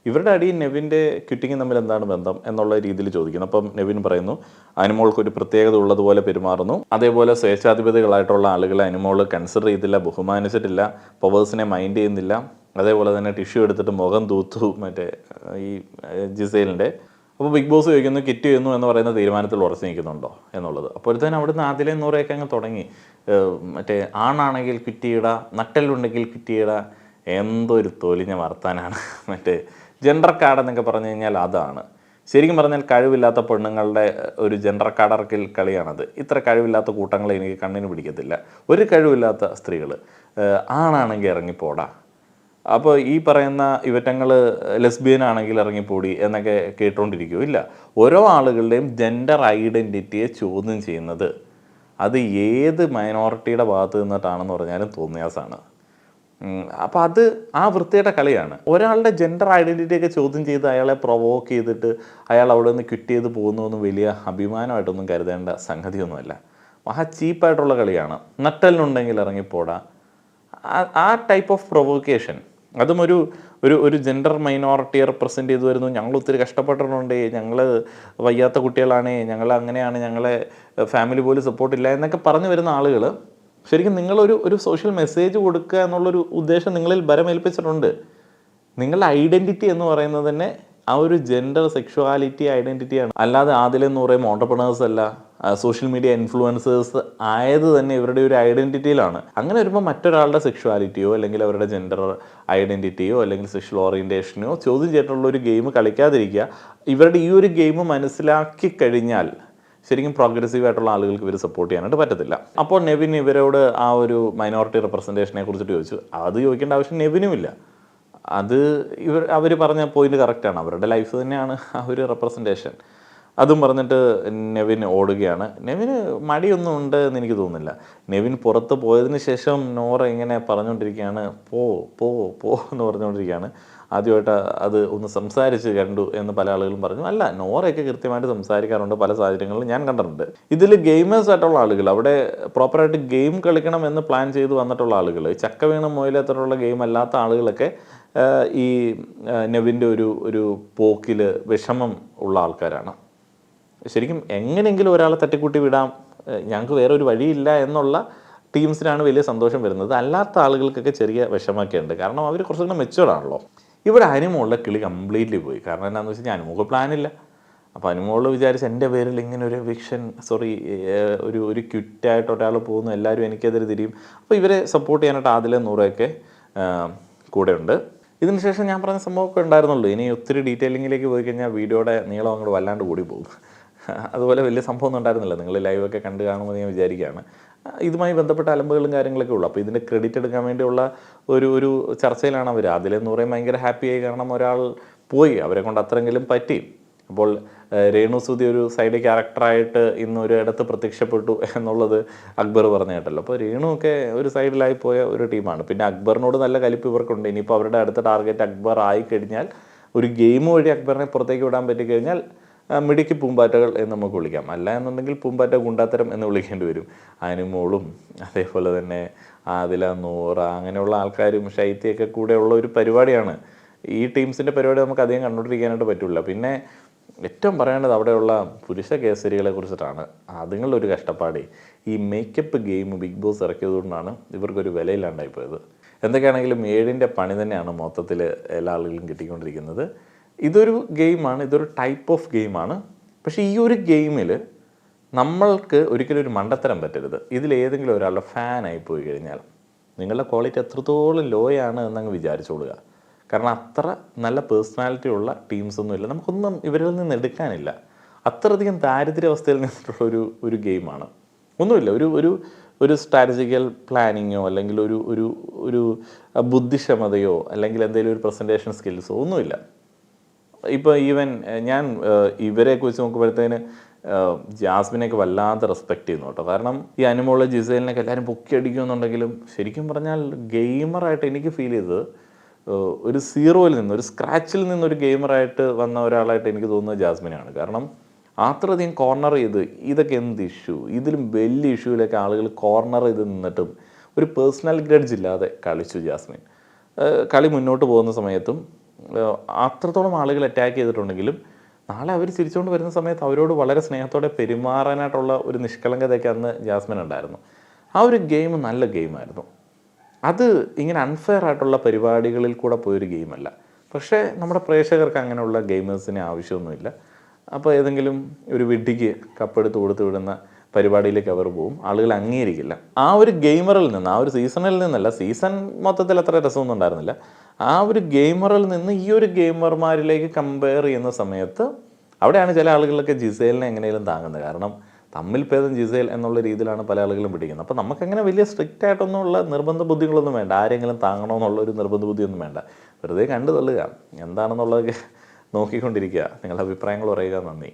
ഇവരുടെ അടിയും നെവിൻ്റെ ക്വിറ്റിങ്ങും തമ്മിൽ എന്താണ് ബന്ധം എന്നുള്ള രീതിയിൽ ചോദിക്കുന്നു. അപ്പം നെവിൻ പറയുന്നു, അനുമോൾക്കൊരു പ്രത്യേകത ഉള്ളതുപോലെ പെരുമാറുന്നു, അതേപോലെ സ്വേച്ഛാധിപതികളായിട്ടുള്ള ആളുകളെ അനുമോൾ കൺസിഡർ ചെയ്തില്ല, ബഹുമാനിച്ചിട്ടില്ല, പവേഴ്സിനെ മൈൻഡ് ചെയ്യുന്നില്ല, അതേപോലെ തന്നെ ടിഷ്യൂ എടുത്തിട്ട് മുഖം തൂത്തു മറ്റേ ഈ ജിസേലിൻ്റെ. അപ്പോൾ ബിഗ് ബോസ് ചോദിക്കുന്നു, കിറ്റ് ചെയ്യുന്നു എന്ന് പറയുന്ന തീരുമാനത്തിൽ ഉറച്ചു നിൽക്കുന്നുണ്ടോ എന്നുള്ളത്. അപ്പോഴത്തേനും അവിടുന്ന് ആദ്യം 100 അങ്ങ് തുടങ്ങി. മറ്റേ ആണാണെങ്കിൽ ക്വിറ്റ് ചെയ്യട, നട്ടെല്ലുണ്ടെങ്കിൽ ക്വിറ്റ് ചെയ്യട, എന്തൊരു തൊലിഞ്ഞ വർത്താനാണ്. മറ്റേ ജെൻഡർ കാർഡ് എന്നൊക്കെ പറഞ്ഞു കഴിഞ്ഞാൽ അതാണ്. ശരിക്കും പറഞ്ഞാൽ കഴിവില്ലാത്ത പെണ്ണുങ്ങളുടെ ഒരു ജെൻഡർ കാർഡ് ഇറക്കൽ കളിയാണത്. ഇത്ര കഴിവില്ലാത്ത കൂട്ടങ്ങളെ എനിക്ക് കണ്ണിന് പിടിക്കത്തില്ല. ഒരു കഴിവില്ലാത്ത സ്ത്രീകൾ ആണാണെങ്കിൽ ഇറങ്ങിപ്പോടാ. അപ്പോൾ ഈ പറയുന്ന ഇവറ്റങ്ങൾ ലെസ്ബിയൻ ആണെങ്കിൽ ഇറങ്ങിപ്പോടി എന്നൊക്കെ കേട്ടുകൊണ്ടിരിക്കുമോ? ഇല്ല. ഓരോ ആളുകളുടെയും ജെൻഡർ ഐഡൻറ്റിറ്റിയെ ചോദ്യം ചെയ്യുന്നത് അത് ഏത് മൈനോറിറ്റിയുടെ ഭാഗത്ത് നിന്നിട്ടാണെന്ന് പറഞ്ഞാലും തോന്നിയാസാണ്. അപ്പോൾ അത് ആ വൃത്തിയുടെ കളിയാണ്. ഒരാളുടെ ജെൻഡർ ഐഡൻറ്റിറ്റിയൊക്കെ ചോദ്യം ചെയ്ത് അയാളെ പ്രൊവോക്ക് ചെയ്തിട്ട് അയാൾ അവിടെ നിന്ന് ക്വിറ്റ് ചെയ്ത് പോകുന്നതൊന്നും വലിയ അഭിമാനമായിട്ടൊന്നും കരുതേണ്ട സംഗതിയൊന്നുമല്ല. മഹാ ചീപ്പായിട്ടുള്ള കളിയാണ്. നട്ടലിനുണ്ടെങ്കിൽ ഇറങ്ങിപ്പോടാ, ആ ടൈപ്പ് ഓഫ് പ്രൊവോക്കേഷൻ. അതും ഒരു ജെൻഡർ മൈനോറിറ്റിയെ റെപ്രസെൻ്റ് ചെയ്ത് വരുന്നു. ഞങ്ങൾ ഒത്തിരി കഷ്ടപ്പെട്ടിട്ടുണ്ട്, ഞങ്ങൾ വയ്യാത്ത കുട്ടികളാണ്, ഞങ്ങൾ അങ്ങനെയാണ്, ഞങ്ങളെ ഫാമിലി പോലും സപ്പോർട്ടില്ല എന്നൊക്കെ പറഞ്ഞു വരുന്ന ആളുകൾ ശരിക്കും നിങ്ങളൊരു സോഷ്യൽ മെസ്സേജ് കൊടുക്കുക എന്നുള്ളൊരു ഉദ്ദേശം നിങ്ങളിൽ ബലമേൽപ്പിച്ചിട്ടുണ്ട്. നിങ്ങളുടെ ഐഡൻറ്റിറ്റി എന്ന് പറയുന്നത് തന്നെ ആ ഒരു ജെൻഡർ സെക്ഷുവാലിറ്റി ഐഡൻറ്റിറ്റിയാണ്. അല്ലാതെ ആദിലെന്ന് പറയും ഓണ്ടർപ്രണേഴ്സ് അല്ല, സോഷ്യൽ മീഡിയ ഇൻഫ്ലുവൻസേഴ്സ് ആയത് തന്നെ ഇവരുടെ ഒരു ഐഡൻറ്റിറ്റിയിലാണ്. അങ്ങനെ വരുമ്പോൾ മറ്റൊരാളുടെ സെക്ഷുവാലിറ്റിയോ അല്ലെങ്കിൽ അവരുടെ ജെൻഡർ ഐഡൻറ്റിറ്റിയോ അല്ലെങ്കിൽ സെക്ഷൽ ഓറിയൻറ്റേഷനോ ചോദ്യം ചെയ്തിട്ടുള്ള ഒരു ഗെയിം കളിക്കാതിരിക്കുക. ഇവരുടെ ഈ ഒരു ഗെയിം മനസ്സിലാക്കി കഴിഞ്ഞാൽ ശരിക്കും പ്രോഗ്രസീവ് ആയിട്ടുള്ള ആളുകൾക്ക് ഇവർ സപ്പോർട്ട് ചെയ്യാനായിട്ട് പറ്റത്തില്ല. അപ്പോൾ നെവിൻ ഇവരോട് ആ ഒരു മൈനോറിറ്റി റെപ്രസെൻറ്റേഷനെ കുറിച്ചിട്ട് ചോദിച്ചു. അത് ചോദിക്കേണ്ട ആവശ്യം നെവിനുമില്ല. അത് അവർ പറഞ്ഞ പോയിന്റ് കറക്റ്റാണ്. അവരുടെ ലൈഫ് തന്നെയാണ് ആ ഒരു റെപ്രസെൻറ്റേഷൻ. അതും പറഞ്ഞിട്ട് നെവിൻ ഓടുകയാണ്. നെവിന് മടിയൊന്നും ഉണ്ട് എന്ന് എനിക്ക് തോന്നുന്നില്ല. നെവിൻ പുറത്ത് പോയതിന് ശേഷം നോറ ഇങ്ങനെ പറഞ്ഞുകൊണ്ടിരിക്കുകയാണ്, പോ പോ പോ എന്ന് പറഞ്ഞുകൊണ്ടിരിക്കുകയാണ്. ആദ്യമായിട്ട് അത് ഒന്ന് സംസാരിച്ച് കണ്ടു എന്ന് പല ആളുകളും പറഞ്ഞു. അല്ല, നോറയൊക്കെ കൃത്യമായിട്ട് സംസാരിക്കാറുണ്ട്, പല സാഹചര്യങ്ങളിലും ഞാൻ കണ്ടിട്ടുണ്ട്. ഇതിൽ ഗെയിമേഴ്സ് ആയിട്ടുള്ള ആളുകൾ, അവിടെ പ്രോപ്പറായിട്ട് ഗെയിം കളിക്കണം എന്ന് പ്ലാൻ ചെയ്ത് വന്നിട്ടുള്ള ആളുകൾ, ചക്ക വീണ മുയലെത്തട്ടുള്ള ഗെയിം അല്ലാത്ത ആളുകളൊക്കെ ഈ നെവിൻ്റെ ഒരു പോക്കിൽ വിഷമം ഉള്ള ആൾക്കാരാണ്. ശരിക്കും എങ്ങനെയെങ്കിലും ഒരാളെ തട്ടിക്കൂട്ടി വിടാം, ഞങ്ങൾക്ക് വേറെ ഒരു വഴിയില്ല എന്നുള്ള ടീംസിനാണ് വലിയ സന്തോഷം വരുന്നത്. അല്ലാത്ത ആളുകൾക്കൊക്കെ ചെറിയ വിഷമമൊക്കെ ഉണ്ട്. കാരണം അവർ കുറച്ചുകൂടെ മെച്ചുവേർഡാണല്ലോ. ഇവിടെ അനുമോളുടെ കിളി കംപ്ലീറ്റ്ലി പോയി. കാരണം എന്താണെന്ന് വെച്ച് കഴിഞ്ഞാൽ അനുമോൾക്ക് പ്ലാനില്ല. അപ്പോൾ അനുമോൾ വിചാരിച്ച് എൻ്റെ പേരിൽ ഇങ്ങനെ ഒരു ഒരു ക്വിറ്റായിട്ട് ഒരാൾ പോകുന്നു, എല്ലാവരും എനിക്കെതിരെ തിരിയും. അപ്പോൾ ഇവരെ സപ്പോർട്ട് ചെയ്യാനായിട്ട് ആദിലെ 100 കൂടെയുണ്ട്. ഇതിന് ശേഷം ഞാൻ പറഞ്ഞ സംഭവമൊക്കെ ഉണ്ടായിരുന്നുള്ളൂ. ഇനി ഒത്തിരി ഡീറ്റെയിലിങ്ങിലേക്ക് പോയി കഴിഞ്ഞാൽ വീഡിയോയുടെ നീളം അങ്ങോട്ട് വല്ലാണ്ട് കൂടി പോകും. അതുപോലെ വലിയ സംഭവമൊന്നും ഉണ്ടായിരുന്നില്ല. നിങ്ങൾ ലൈവൊക്കെ കണ്ടു കാണുമെന്ന് ഞാൻ വിചാരിക്കുകയാണ്. ഇതുമായി ബന്ധപ്പെട്ട അലമ്പുകളും കാര്യങ്ങളൊക്കെ ഉള്ളൂ. അപ്പോൾ ഇതിൻ്റെ ക്രെഡിറ്റ് എടുക്കാൻ വേണ്ടിയുള്ള ഒരു ചർച്ചയിലാണ് അവർ. അതിലെന്ന് പറയുമ്പോൾ ഭയങ്കര ഹാപ്പിയായി, കാരണം ഒരാൾ പോയി, അവരെ കൊണ്ട് അത്രയെങ്കിലും പറ്റി. അപ്പോൾ രേണു സുധി ഒരു സൈഡ് ക്യാരക്ടറായിട്ട് ഇന്ന് ഒരിടത്ത് പ്രത്യക്ഷപ്പെട്ടു എന്നുള്ളത് അക്ബർ പറഞ്ഞ കേട്ടല്ലോ. അപ്പോൾ രേണു ഒക്കെ ഒരു സൈഡിലായി പോയ ഒരു ടീമാണ്. പിന്നെ അക്ബറിനോട് നല്ല കലിപ്പ് ഇവർക്കുണ്ട്. ഇനിയിപ്പോൾ അവരുടെ അടുത്ത ടാർഗറ്റ് അക്ബർ ആയിക്കഴിഞ്ഞാൽ ഒരു ഗെയിം വഴി അക്ബറിനെ പുറത്തേക്ക് വിടാൻ പറ്റിക്കഴിഞ്ഞാൽ മിടുക്കി പൂമ്പാറ്റകൾ എന്ന് നമുക്ക് വിളിക്കാം. അല്ല എന്നുണ്ടെങ്കിൽ പൂമ്പാറ്റ ഗുണ്ടാത്തരം എന്ന് വിളിക്കേണ്ടി വരും. അനുമോളും അതേപോലെ തന്നെ ആദില, നൂറ, അങ്ങനെയുള്ള ആൾക്കാരും ശൈത്യയൊക്കെ കൂടെ ഉള്ള ഒരു പരിപാടിയാണ്. ഈ ടീംസിൻ്റെ പരിപാടി നമുക്ക് അധികം കണ്ടുകൊണ്ടിരിക്കാനായിട്ട് പറ്റില്ല. പിന്നെ ഏറ്റവും പറയേണ്ടത് അവിടെയുള്ള പുരുഷ കേസരികളെ കുറിച്ചിട്ടാണ്. അതുങ്ങളുടെ ഒരു കഷ്ടപ്പാട്. ഈ മേക്കപ്പ് ഗെയിം ബിഗ് ബോസ് ഇറക്കിയതുകൊണ്ടാണ് ഇവർക്കൊരു വിലയില്ലാണ്ടായിപ്പോയത്. എന്തൊക്കെയാണെങ്കിലും 7ൻ്റെ പണി തന്നെയാണ് മൊത്തത്തിൽ എല്ലാ ആളുകളും കിട്ടിക്കൊണ്ടിരിക്കുന്നത്. ഇതൊരു ഗെയിമാണ്, ഇതൊരു ടൈപ്പ് ഓഫ് ഗെയിമാണ്. പക്ഷേ ഈ ഒരു ഗെയിമിൽ നമ്മൾക്ക് ഒരിക്കലും ഒരു മണ്ടത്തരം പറ്റരുത്. ഇതിലേതെങ്കിലും ഒരാളുടെ ഫാനായി പോയി കഴിഞ്ഞാൽ നിങ്ങളുടെ ക്വാളിറ്റി എത്രത്തോളം ലോ ആണ് എന്നങ്ങ് വിചാരിച്ചോളുക. കാരണം അത്ര നല്ല പേഴ്സണാലിറ്റി ഉള്ള ടീംസൊന്നുമില്ല. നമുക്കൊന്നും ഇവരിൽ നിന്ന് എടുക്കാനില്ല. അത്രയധികം ദാരിദ്ര്യാവസ്ഥയിൽ നിന്നിട്ടുള്ള ഒരു ഗെയിമാണ്. ഒന്നുമില്ല. ഒരു ഒരു ഒരു സ്ട്രാറ്റജിക്കൽ പ്ലാനിങ്ങോ അല്ലെങ്കിൽ ഒരു ഒരു ഒരു ബുദ്ധിക്ഷമതയോ അല്ലെങ്കിൽ എന്തെങ്കിലും ഒരു പ്രസൻറ്റേഷൻ സ്കിൽസോ ഒന്നുമില്ല. ഇപ്പോൾ ഈവൻ ഞാൻ ഇവരെയൊക്കെ വെച്ച് നോക്കുമ്പോഴത്തേന് ജാസ്മിനെയൊക്കെ വല്ലാതെ റെസ്പെക്റ്റ് ചെയ്യുന്നു കേട്ടോ. കാരണം ഈ അനുമോള് ജിസേലിനൊക്കെ എല്ലാവരും പൊക്കി അടിക്കുമെന്നുണ്ടെങ്കിലും ശരിക്കും പറഞ്ഞാൽ ഗെയിമറായിട്ട് എനിക്ക് ഫീൽ ചെയ്തത് ഒരു സീറോയിൽ നിന്ന് ഒരു സ്ക്രാച്ചിൽ നിന്നൊരു ഗെയിമറായിട്ട് വന്ന ഒരാളായിട്ട് എനിക്ക് തോന്നുന്നത് ജാസ്മിനാണ്. കാരണം അത്രയധികം കോർണർ ചെയ്ത് ഇതൊക്കെ എന്ത് ഇഷ്യൂ, ഇതിലും വലിയ ഇഷ്യൂവിലൊക്കെ ആളുകൾ കോർണർ ചെയ്ത് നിന്നിട്ടും ഒരു പേഴ്സണൽ ഗ്രഡ്ജ് ഇല്ലാതെ കളിച്ചു ജാസ്മിൻ. കളി മുന്നോട്ട് പോകുന്ന സമയത്തും അത്രത്തോളം ആളുകൾ അറ്റാക്ക് ചെയ്തിട്ടുണ്ടെങ്കിലും നാളെ അവർ ചിരിച്ചുകൊണ്ട് വരുന്ന സമയത്ത് അവരോട് വളരെ സ്നേഹത്തോടെ പെരുമാറാനായിട്ടുള്ള ഒരു നിഷ്കളങ്കതയൊക്കെ അന്ന് ജാസ്മിൻ ഉണ്ടായിരുന്നു. ആ ഒരു ഗെയിം നല്ല ഗെയിമായിരുന്നു. അത് ഇങ്ങനെ അൺഫെയർ ആയിട്ടുള്ള പരിപാടികളിൽ കൂടെ പോയൊരു ഗെയിമല്ല. പക്ഷേ നമ്മുടെ പ്രേക്ഷകർക്ക് അങ്ങനെയുള്ള ഗെയിമേഴ്സിന് ആവശ്യമൊന്നുമില്ല. അപ്പോൾ ഏതെങ്കിലും ഒരു വിഡ്ഢിക്ക് കപ്പെടുത്ത് കൊടുത്ത് വിടുന്ന പരിപാടിയിലേക്ക് അവർ പോവും. ആളുകൾ അംഗീകരിക്കില്ല. ആ ഒരു ഗെയിമറിൽ നിന്ന്, ആ ഒരു സീസണിൽ നിന്നല്ല, സീസൺ മൊത്തത്തിൽ അത്ര രസമൊന്നും ഉണ്ടായിരുന്നില്ല, ആ ഒരു ഗെയിമറിൽ നിന്ന് ഈ ഒരു ഗെയിമർമാരിലേക്ക് കമ്പയർ ചെയ്യുന്ന സമയത്ത് അവിടെയാണ് ചില ആളുകളൊക്കെ ജിസേലിനെ എങ്ങനെയും താങ്ങുന്നത്. കാരണം തമ്മിൽ ഭേദം ജിസേൽ എന്നുള്ള രീതിയിലാണ് പല ആളുകളും പിടിക്കുന്നത്. അപ്പോൾ നമുക്കങ്ങനെ വലിയ സ്ട്രിക്റ്റ് ആയിട്ടൊന്നുള്ള നിർബന്ധ ബുദ്ധികളൊന്നും വേണ്ട. ആരെങ്കിലും താങ്ങണമെന്നുള്ളൊരു നിർബന്ധ ബുദ്ധിയൊന്നും വേണ്ട. വെറുതെ കണ്ടു തള്ളുക, എന്താണെന്നുള്ളതൊക്കെ നോക്കിക്കൊണ്ടിരിക്കുക. നിങ്ങളുടെ അഭിപ്രായങ്ങൾ പറയുക. നന്ദി.